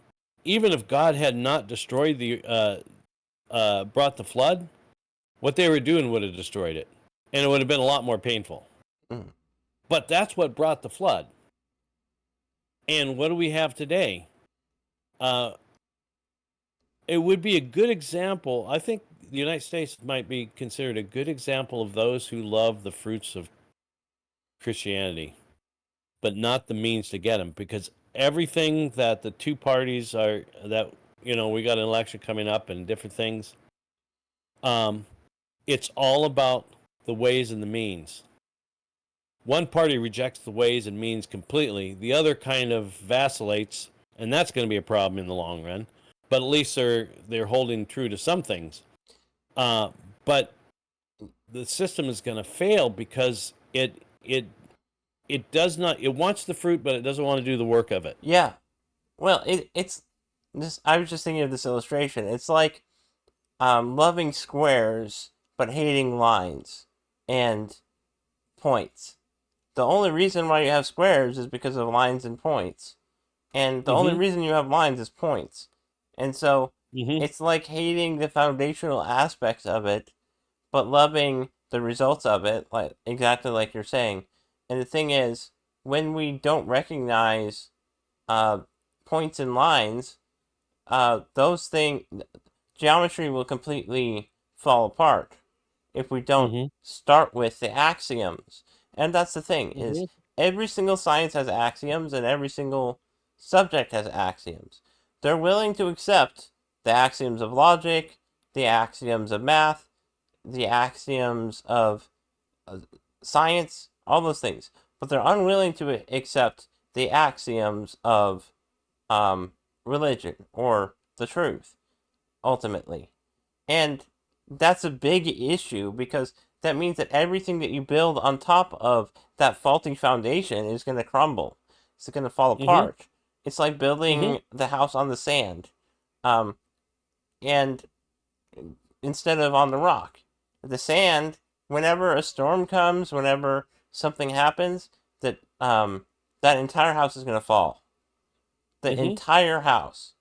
even if God had not destroyed brought the flood, what they were doing would have destroyed it, and it would have been a lot more painful. Mm. But that's what brought the flood. And what do we have today? Uh, it would be a good example. I think the United States might be considered a good example of those who love the fruits of Christianity, but not the means to get them. Because everything that the two parties are, that we got an election coming up and different things. Um, it's all about the ways and the means. One party rejects the ways and means completely. The other kind of vacillates, and that's going to be a problem in the long run. But at least they're holding true to some things. Uh, but the system is going to fail because it does not. It wants the fruit, but it doesn't want to do the work of it. Yeah. Well, it's this. I was just thinking of this illustration. It's like loving squares but hating lines and points. The only reason why you have squares is because of lines and points. And the only Mm-hmm. reason you have lines is points. And so Mm-hmm. it's like hating the foundational aspects of it, but loving the results of it, like exactly like you're saying. And the thing is, when we don't recognize uh, points and lines, those things, geometry will completely fall apart if we don't Mm-hmm. start with the axioms. And that's the thing is Mm-hmm. every single science has axioms and every single subject has axioms. They're willing to accept the axioms of logic, the axioms of math, the axioms of uh, science, all those things, but they're unwilling to accept the axioms of um, religion or the truth ultimately. And that's a big issue because that means that everything that you build on top of that faulty foundation is going to crumble. It's going to fall Mm-hmm. apart. It's like Mm-hmm. building the house on the sand, um, and instead of on the rock. The sand, whenever a storm comes, whenever something happens, that entire house is going to fall. The Mm-hmm. entire house.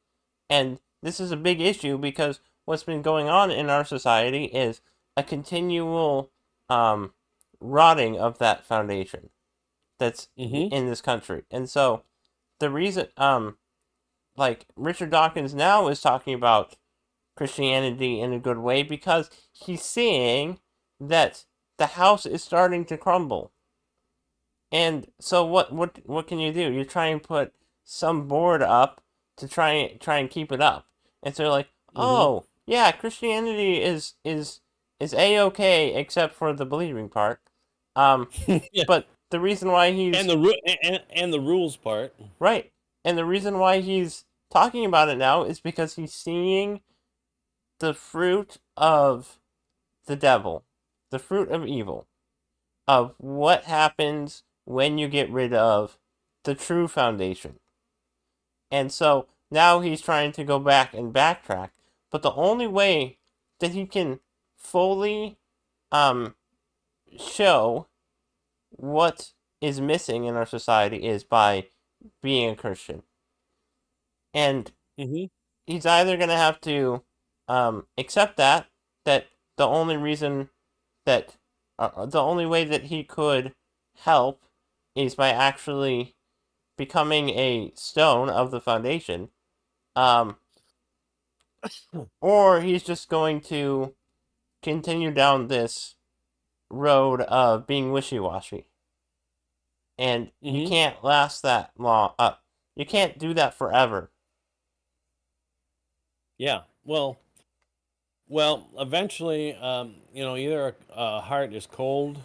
And this is a big issue because what's been going on in our society is a continual um, rotting of that foundation that's Mm-hmm. in this country. And so the reason, like Richard Dawkins now is talking about Christianity in a good way because he's seeing that the house is starting to crumble. And so what can you do? You try and put some board up to try and keep it up. And so you're like, Mm-hmm. "Oh, yeah, Christianity is a-okay except for the believing part." Um Yeah. but the reason why And he's and the rules part. right, and the reason why he's talking about it now is because he's seeing the fruit of the devil, the fruit of evil. of what happens when you get rid of the true foundation. And so now he's trying to go back and backtrack. But the only way that he can fully um, show what is missing in our society is by being a Christian. And Mm-hmm. he's either going to have to accept that the only reason that the only way that he could help is by actually becoming a stone of the foundation, um, or he's just going to continue down this road of being wishy-washy, and you Mm-hmm. can't last that long. You can't do that forever. Yeah. Well, eventually, either a heart is cold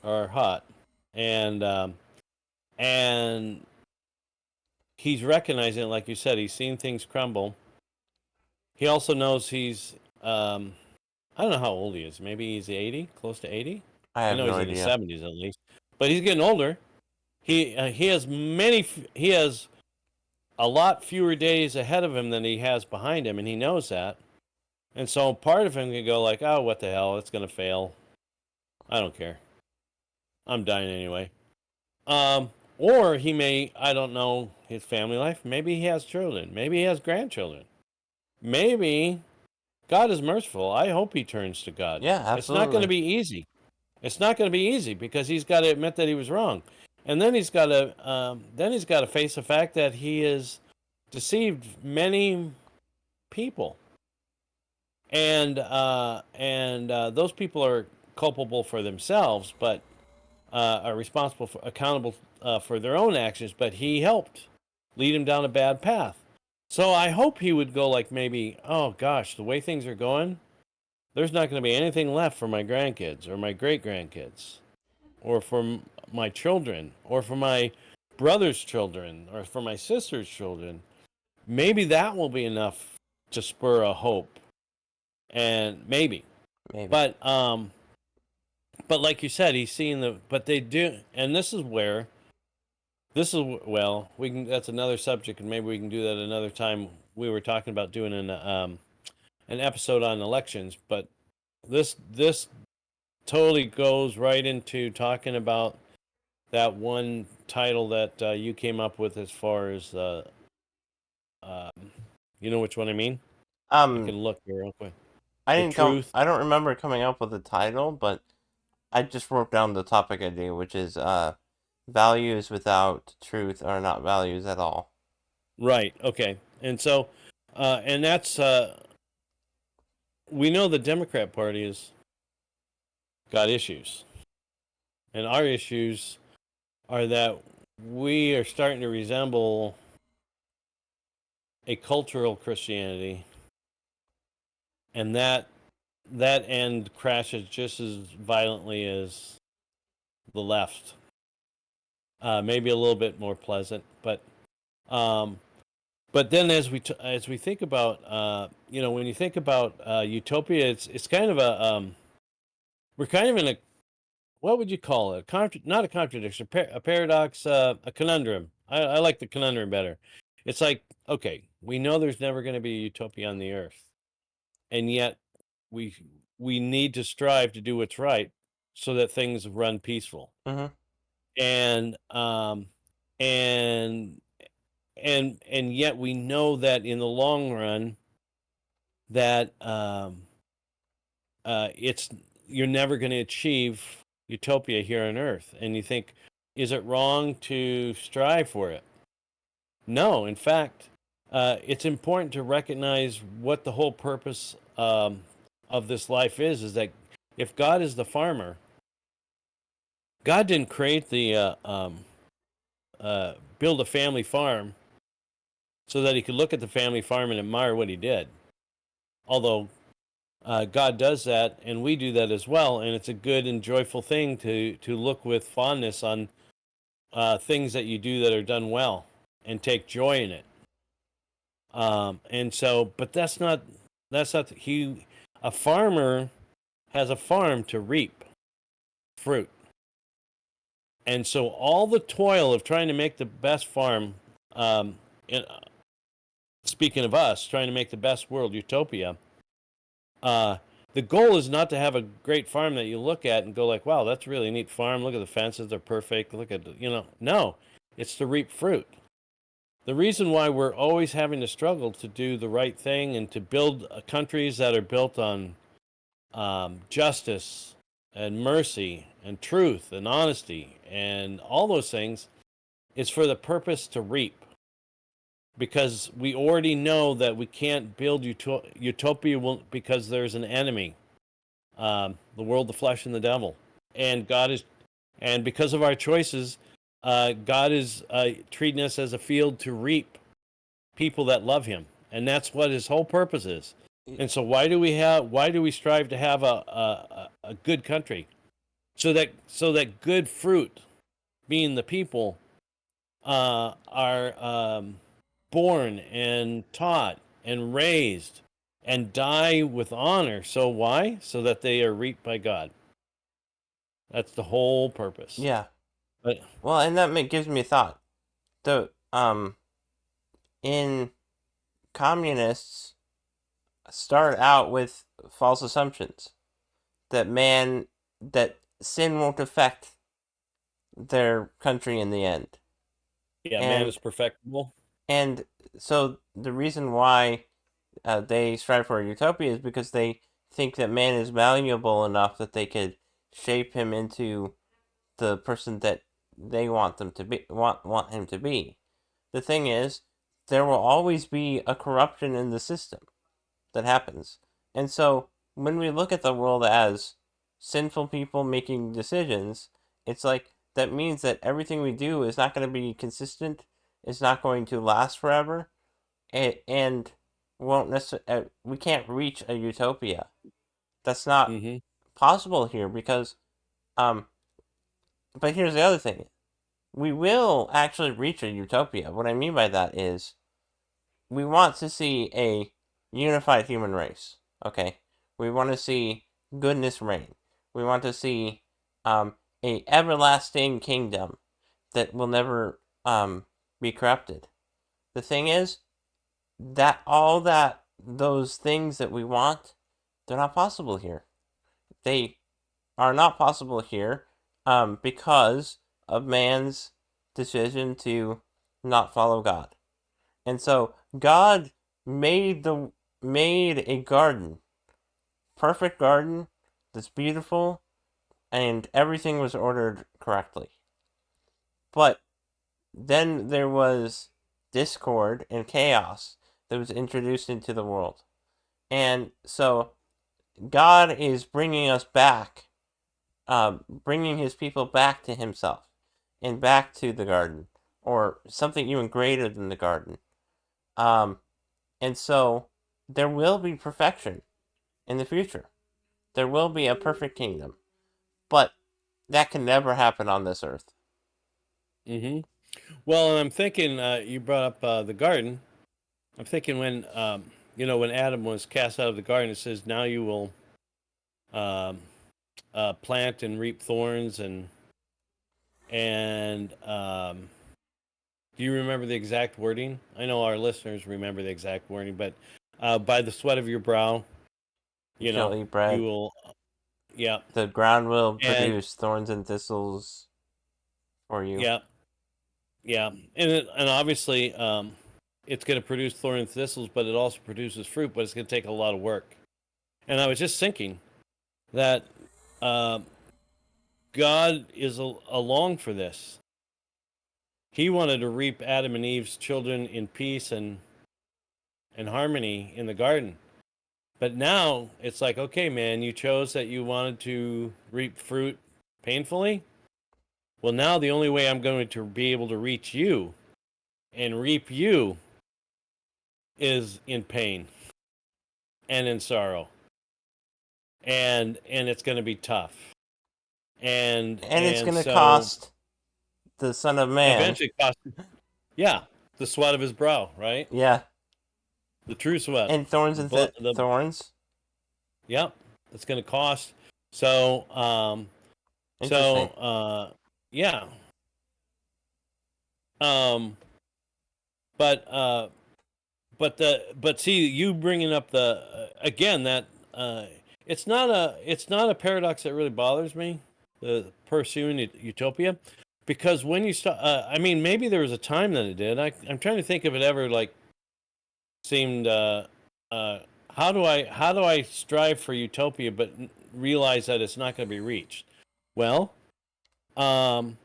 or hot, and and he's recognizing it, like you said, he's seen things crumble. He also knows he's I don't know how old he is. Maybe he's 80, close to 80. I I have know no he's in his idea. 70s at least, but he's getting older. He has a lot fewer days ahead of him than he has behind him, and he knows that. And so part of him can go like, "Oh, what the hell? It's gonna fail. I don't care. I'm dying anyway." Um, or he may, I don't know his family life. Maybe he has children. Maybe he has grandchildren. Maybe God is merciful. I hope he turns to God. Yeah, It's not going to absolutely. be easy. It's not going to be easy because he's got to admit that he was wrong, and then he's got to face the fact that he has deceived many people, and those people are culpable for themselves, but are responsible for accountable for their own actions. But he helped lead him down a bad path. So I hope he would go like maybe, oh gosh, the way things are going, there's not going to be anything left for my grandkids or my great grandkids or for my children or for my brother's children or for my sister's children. Maybe that will be enough to spur a hope, and maybe. Maybe. But like you said, he's seeing the. But they do, and this is well, we can. That's another subject, and maybe we can do that another time. We were talking about doing an episode on elections, but this totally goes right into talking about that one title that you came up with as far as um, you know which one I mean. I Um, can look here real quick. I The didn't come. truth, I don't remember coming up with a title, but I just wrote down the topic idea, which is values without truth are not values at all. right? Okay, and so and that's we know the Democrat Party has got issues, and our issues are that we are starting to resemble a cultural Christianity, and that end crashes just as violently as the left. Maybe a little bit more pleasant, um, but then as we think about when you think about utopia, it's kind of a we're kind of in a, what would you call it? Not a contradiction, a paradox, a conundrum. I like the conundrum better. It's like, okay, we know there's never going to be a utopia on the earth, and yet we we need to strive to do what's right so that things run peaceful. Mm-hmm. And and and yet we know that in the long run that it's you're never going to achieve utopia here on earth. And you think, is it wrong to strive for it? No, in fact, it's important to recognize what the whole purpose of this life is that if God is the farmer, God didn't create the build a family farm so that he could look at the family farm and admire what he did. Although God does that, and we do that as well, and it's a good and joyful thing to look with fondness on things that you do that are done well and take joy in it. And so, but that's not he. A farmer has a farm to reap fruit. And so all the toil of trying to make the best farm, um, in, speaking of us, trying to make the best world, Utopia, uh, the goal is not to have a great farm that you look at and go like, wow, that's a really neat farm. Look at the fences. They're perfect. Look at, no, it's to reap fruit. The reason why we're always having to struggle to do the right thing and to build countries that are built on justice and mercy and truth and honesty and all those things is for the purpose to reap. Because we already know that we can't build utopia because there's an enemy, the world, the flesh, and the devil, and and because of our choices, God is treating us as a field to reap people that love Him, and that's what His whole purpose is. And so, why do we strive to have a good country, so that good fruit, being the people, are born and taught and raised and die with honor. So why? So that they are reaped by God. That's the whole purpose. Yeah. But Well, and gives me a thought. The in communists start out with false assumptions that that sin won't affect their country in the end. yeah, man And is perfectible. and so the reason why they strive for a utopia is because they think that man is valuable enough that they could shape him into the person that they want them to be want him to be. The thing is, there will always be a corruption in the system that happens. And so when we look at the world as sinful people making decisions, it's like that means that everything we do is not going to be consistent, it's not going to last forever, and won't necessarily we can't reach a utopia. That's not Mm-hmm. possible here because um but here's the other thing. We will actually reach a utopia. What I mean by that is we want to see a unified human race. Okay, we want to see goodness reign. We want to see a everlasting kingdom that will never be corrupted. The thing is that all that those things that we want, they're not possible here. They are not possible here because of man's decision to not follow God. And so God made a garden, perfect garden that's beautiful, and everything was ordered correctly. But then there was discord and chaos that was introduced into the world. And so God is bringing us back, bringing his people back to himself and back to the garden, or something even greater than the garden. Um, and so there will be perfection in the future. There will be a perfect kingdom. But that can never happen on this earth. Mm-hmm. Well, and I'm thinking, you brought up the garden. I'm thinking when Adam was cast out of the garden, it says, "Now you will um, plant and reap thorns," and do you remember the exact wording? I know our listeners remember the exact wording, but by the sweat of your brow, You shall eat you bread. will, yeah, The ground will and produce thorns and thistles for you. yeah, yeah, and obviously, it's going to produce thorns and thistles, but it also produces fruit, but it's going to take a lot of work. And I was just thinking that uh, God is along for this. He wanted to reap Adam and Eve's children in peace and harmony in the garden. But now it's like, okay, man, you chose that you wanted to reap fruit painfully. Well, now the only way I'm going to be able to reach you and reap you is in pain and in sorrow. And it's going to be tough. And And it's and going to so cost the Son of Man. eventually cost, yeah, the sweat of his brow, right? Yeah. The true sweat. And thorns The and blood, the thorns. Yep, it's going to cost. So Interesting. yeah. Um, but but see, you bringing up the again that uh, it's not a paradox that really bothers me, the pursuing utopia, because when you start, I mean, maybe there was a time that it did. I'm trying to think if it ever like seemed uh, how do I strive for utopia but realize that it's not going to be reached? Well, um,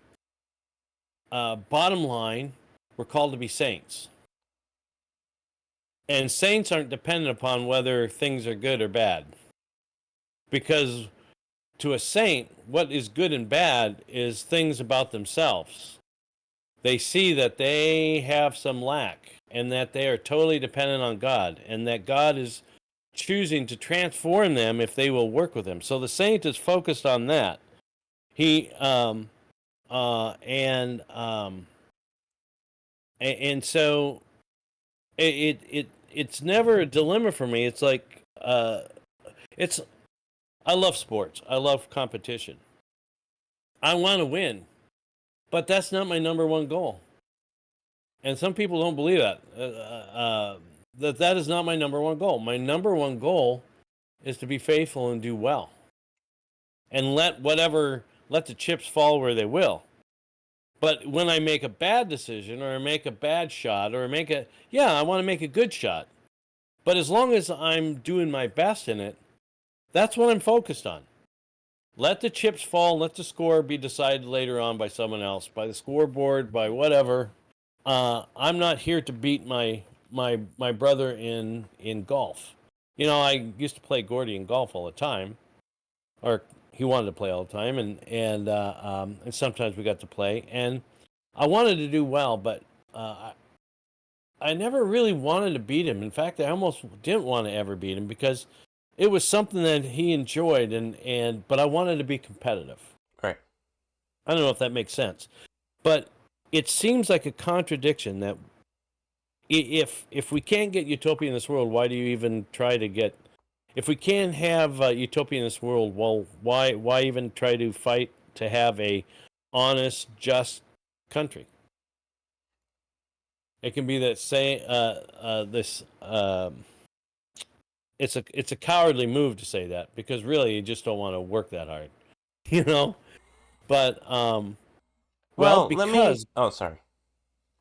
bottom line, we're called to be saints. And saints aren't dependent upon whether things are good or bad. Because to a saint, what is good and bad is things about themselves. They see that they have some lack and that they are totally dependent on God and that God is choosing to transform them if they will work with him. So the saint is focused on that. He and and so it's never a dilemma for me. It's like it's I love sports. I love competition. I want to win, but that's not my number one goal. And some people don't believe that. That is not my number one goal. My number one goal is to be faithful and do well, and let the chips fall where they will. But when I make a bad decision or I make a bad shot or I want to make a good shot. But as long as I'm doing my best in it, that's what I'm focused on. Let the chips fall. Let the score be decided later on by someone else, by the scoreboard, by whatever. I'm not here to beat my brother in golf. You know, I used to play Gordy in golf all the time, or he wanted to play all the time, and sometimes we got to play, and I wanted to do well, but I never really wanted to beat him. In fact, I almost didn't want to ever beat him because it was something that he enjoyed, and but I wanted to be competitive. Right. I don't know if that makes sense, but it seems like a contradiction that if we can't get utopia in this world, why do you even try to get? If we can't have utopia in this world, well, why even try to fight to have a honest, just country? It can be that say this. It's a cowardly move to say that because really you just don't want to work that hard, you know. But well, Well, let me. because Oh, sorry.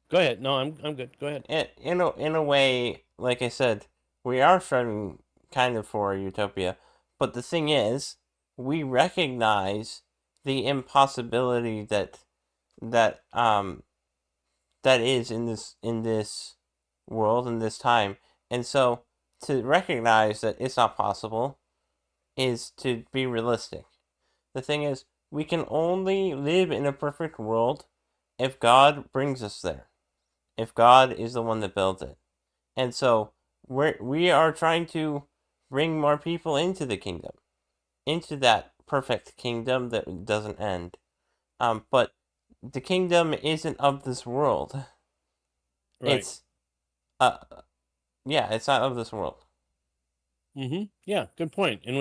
go ahead. No, I'm good. Go ahead. In a way, like I said, we are striving kind of for a utopia, but the thing is, we recognize the impossibility that that is in this world in this time, and so to recognize that it's not possible is to be realistic. The thing is, we can only live in a perfect world if God brings us there. If God is the one that builds it. And so we are trying to bring more people into the kingdom, into that perfect kingdom that doesn't end. But the kingdom isn't of this world. Right. It's uh yeah, it's not of this world. Mm-hmm. Yeah. Good point. And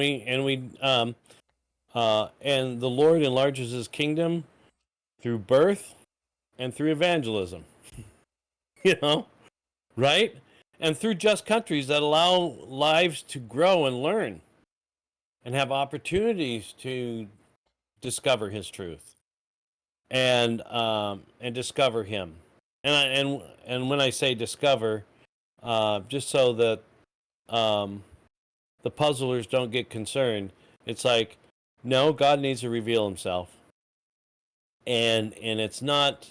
the Lord enlarges His kingdom through birth and through evangelism. You know, right? And through just countries that allow lives to grow and learn and have opportunities to discover His truth and discover Him. And when I say discover, just so that um, the puzzlers don't get concerned, it's like, no, God needs to reveal Himself, and it's not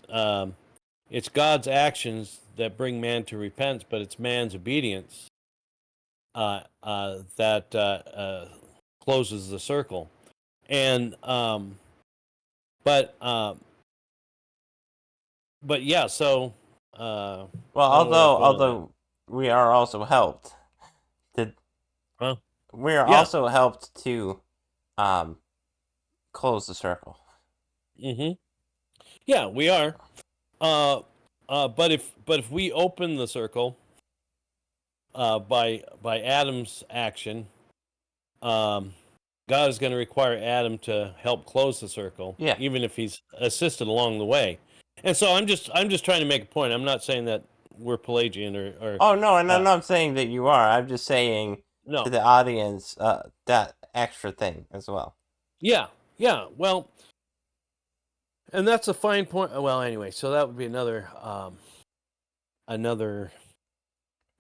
it's God's actions that bring man to repentance, but it's man's obedience that closes the circle. And but but yeah, so Well, I don't know where I was going on that. although we are also helped. To, Huh? we are Yeah. also helped to um close the circle. Mm-hmm. Yeah, we are. Uh, but if we open the circle by Adam's action, um, God is going to require Adam to help close the circle, Yeah. even if he's assisted along the way. And so I'm just trying to make a point. I'm not saying that we're Pelagian or Oh no, and I'm uh, not saying that you are. I'm just saying to no. the audience that extra thing as well. Yeah, yeah. Well, and that's a fine point. Well, anyway, so that would be another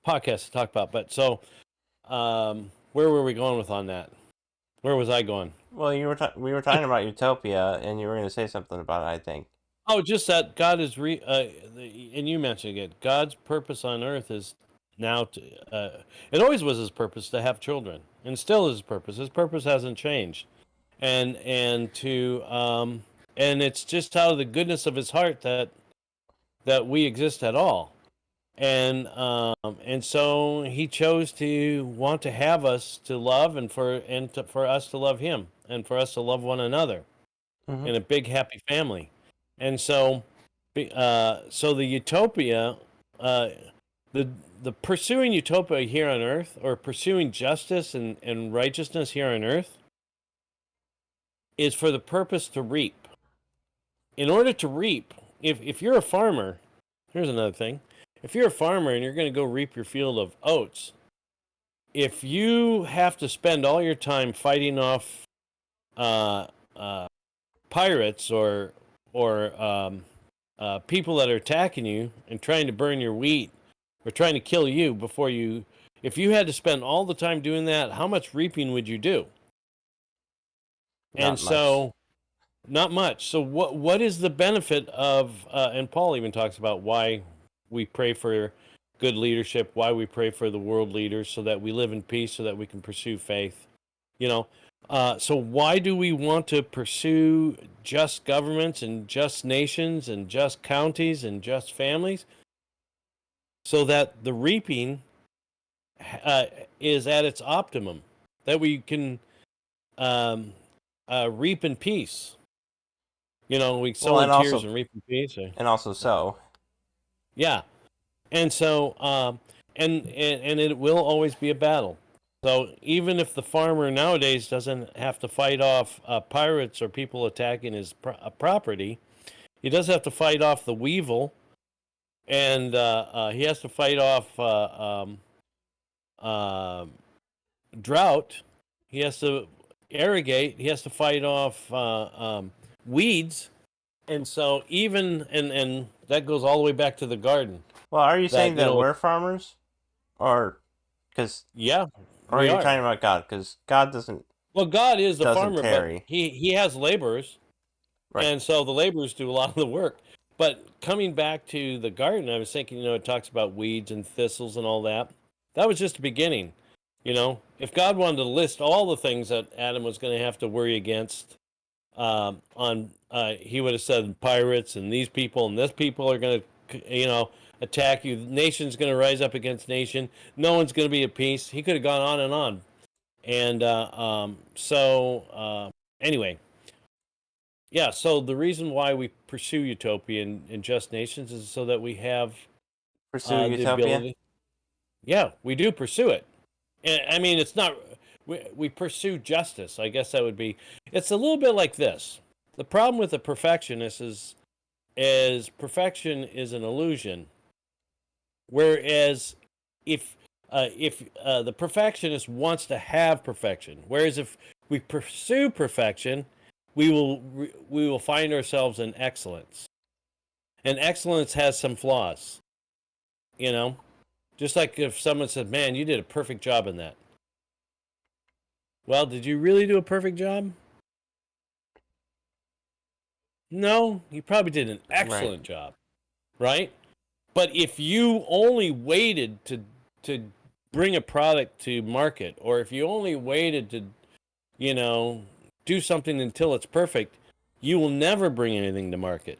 podcast to talk about. But so, where were we going with on that? Where was I going? Well, we were talking about Utopia, and you were going to say something about it, I think. Oh, just that God is and you mentioned it. God's purpose on earth is now to. It always was His purpose to have children, and still is His purpose. His purpose hasn't changed, and to and it's just out of the goodness of His heart that we exist at all. And so He chose to want to have us to love, for us to love Him, and for us to love one another Mm-hmm. in a big happy family. And so so the utopia, uh, the the pursuing utopia here on earth, or pursuing justice and righteousness here on earth, is for the purpose to reap. In order to reap, if you're a farmer, here's another thing. If you're a farmer and you're going to go reap your field of oats, if you have to spend all your time fighting off uh, uh, pirates or people that are attacking you and trying to burn your wheat or trying to kill you before you, if you had to spend all the time doing that, how much reaping would you do? And Not much. so, not much. So what is the benefit of? And Paul even talks about why we pray for good leadership, why we pray for the world leaders, so that we live in peace, so that we can pursue faith. You know, so why do we want to pursue just governments and just nations and just counties and just families? So that the reaping uh, is at its optimum, that we can um, reap in peace. We Well, sow in tears and reap in peace. and also so. Yeah, and so and it will always be a battle. So even if the farmer nowadays doesn't have to fight off pirates or people attacking his property, he does have to fight off the weevil, and he has to fight off uh, drought. He has to irrigate. He has to fight off weeds, and so and that goes all the way back to the garden. Well, are you saying That that we're farmers, or because, yeah, or are we you are. talking about God? Because God Well, God is the doesn't farmer, but tarry. he has laborers, Right. and so the laborers do a lot of the work. But coming back to the garden, I was thinking, it talks about weeds and thistles and all that. That was just the beginning. If God wanted to list all the things that Adam was going to have to worry against, he would have said pirates and these people and this people are going to, attack you. Nation's going to rise up against nation. No one's going to be at peace. He could have gone on and on. And anyway, yeah. So the reason why we pursue utopia and just nations is so that we have Pursue the Utopia. ability. Yeah, we do pursue it. And, I mean, it's not. We pursue justice. I guess that would be. It's a little bit like this. The problem with the perfectionist is perfection is an illusion. Whereas if the perfectionist wants to have perfection, whereas if we pursue perfection, we will find ourselves in excellence, and excellence has some flaws. You know, just like if someone said, "Man, you did a perfect job in that." Well, did you really do a perfect job? No, you probably did an Right. excellent job, right? But if you only waited to bring a product to market, or if you only waited to, you know, do something until it's perfect, you will never bring anything to market,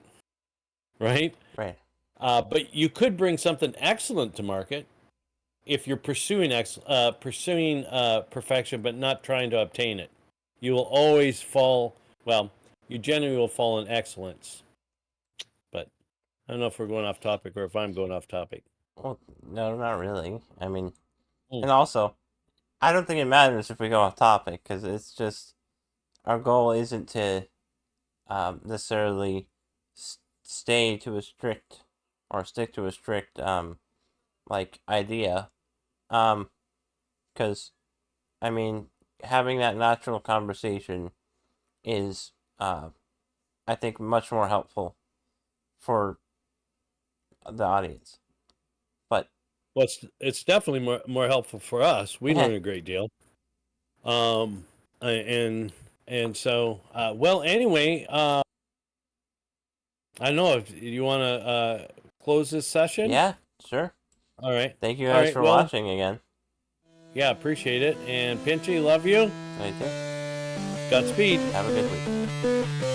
right? Right. But you could bring something excellent to market if you're pursuing perfection, but not trying to obtain it. You will always fall. Well, you generally will fall in excellence. But I don't know if we're going off topic or if I'm going off topic. Well, no, not really. I mean, Mm. and also, I don't think it matters if we go off topic because it's just our goal isn't to necessarily stay to a strict or stick to a strict like idea, because I mean having that natural conversation is I think much more helpful for the audience. But Well, it's definitely more helpful for us. We yeah, learn a great deal. Um, and so well, anyway, I don't know if you want to close this session. yeah, sure. All right. Thank you All guys right. for Well, watching again. yeah, appreciate it. And Pinchy, love you. Right there. Godspeed. Have a good week.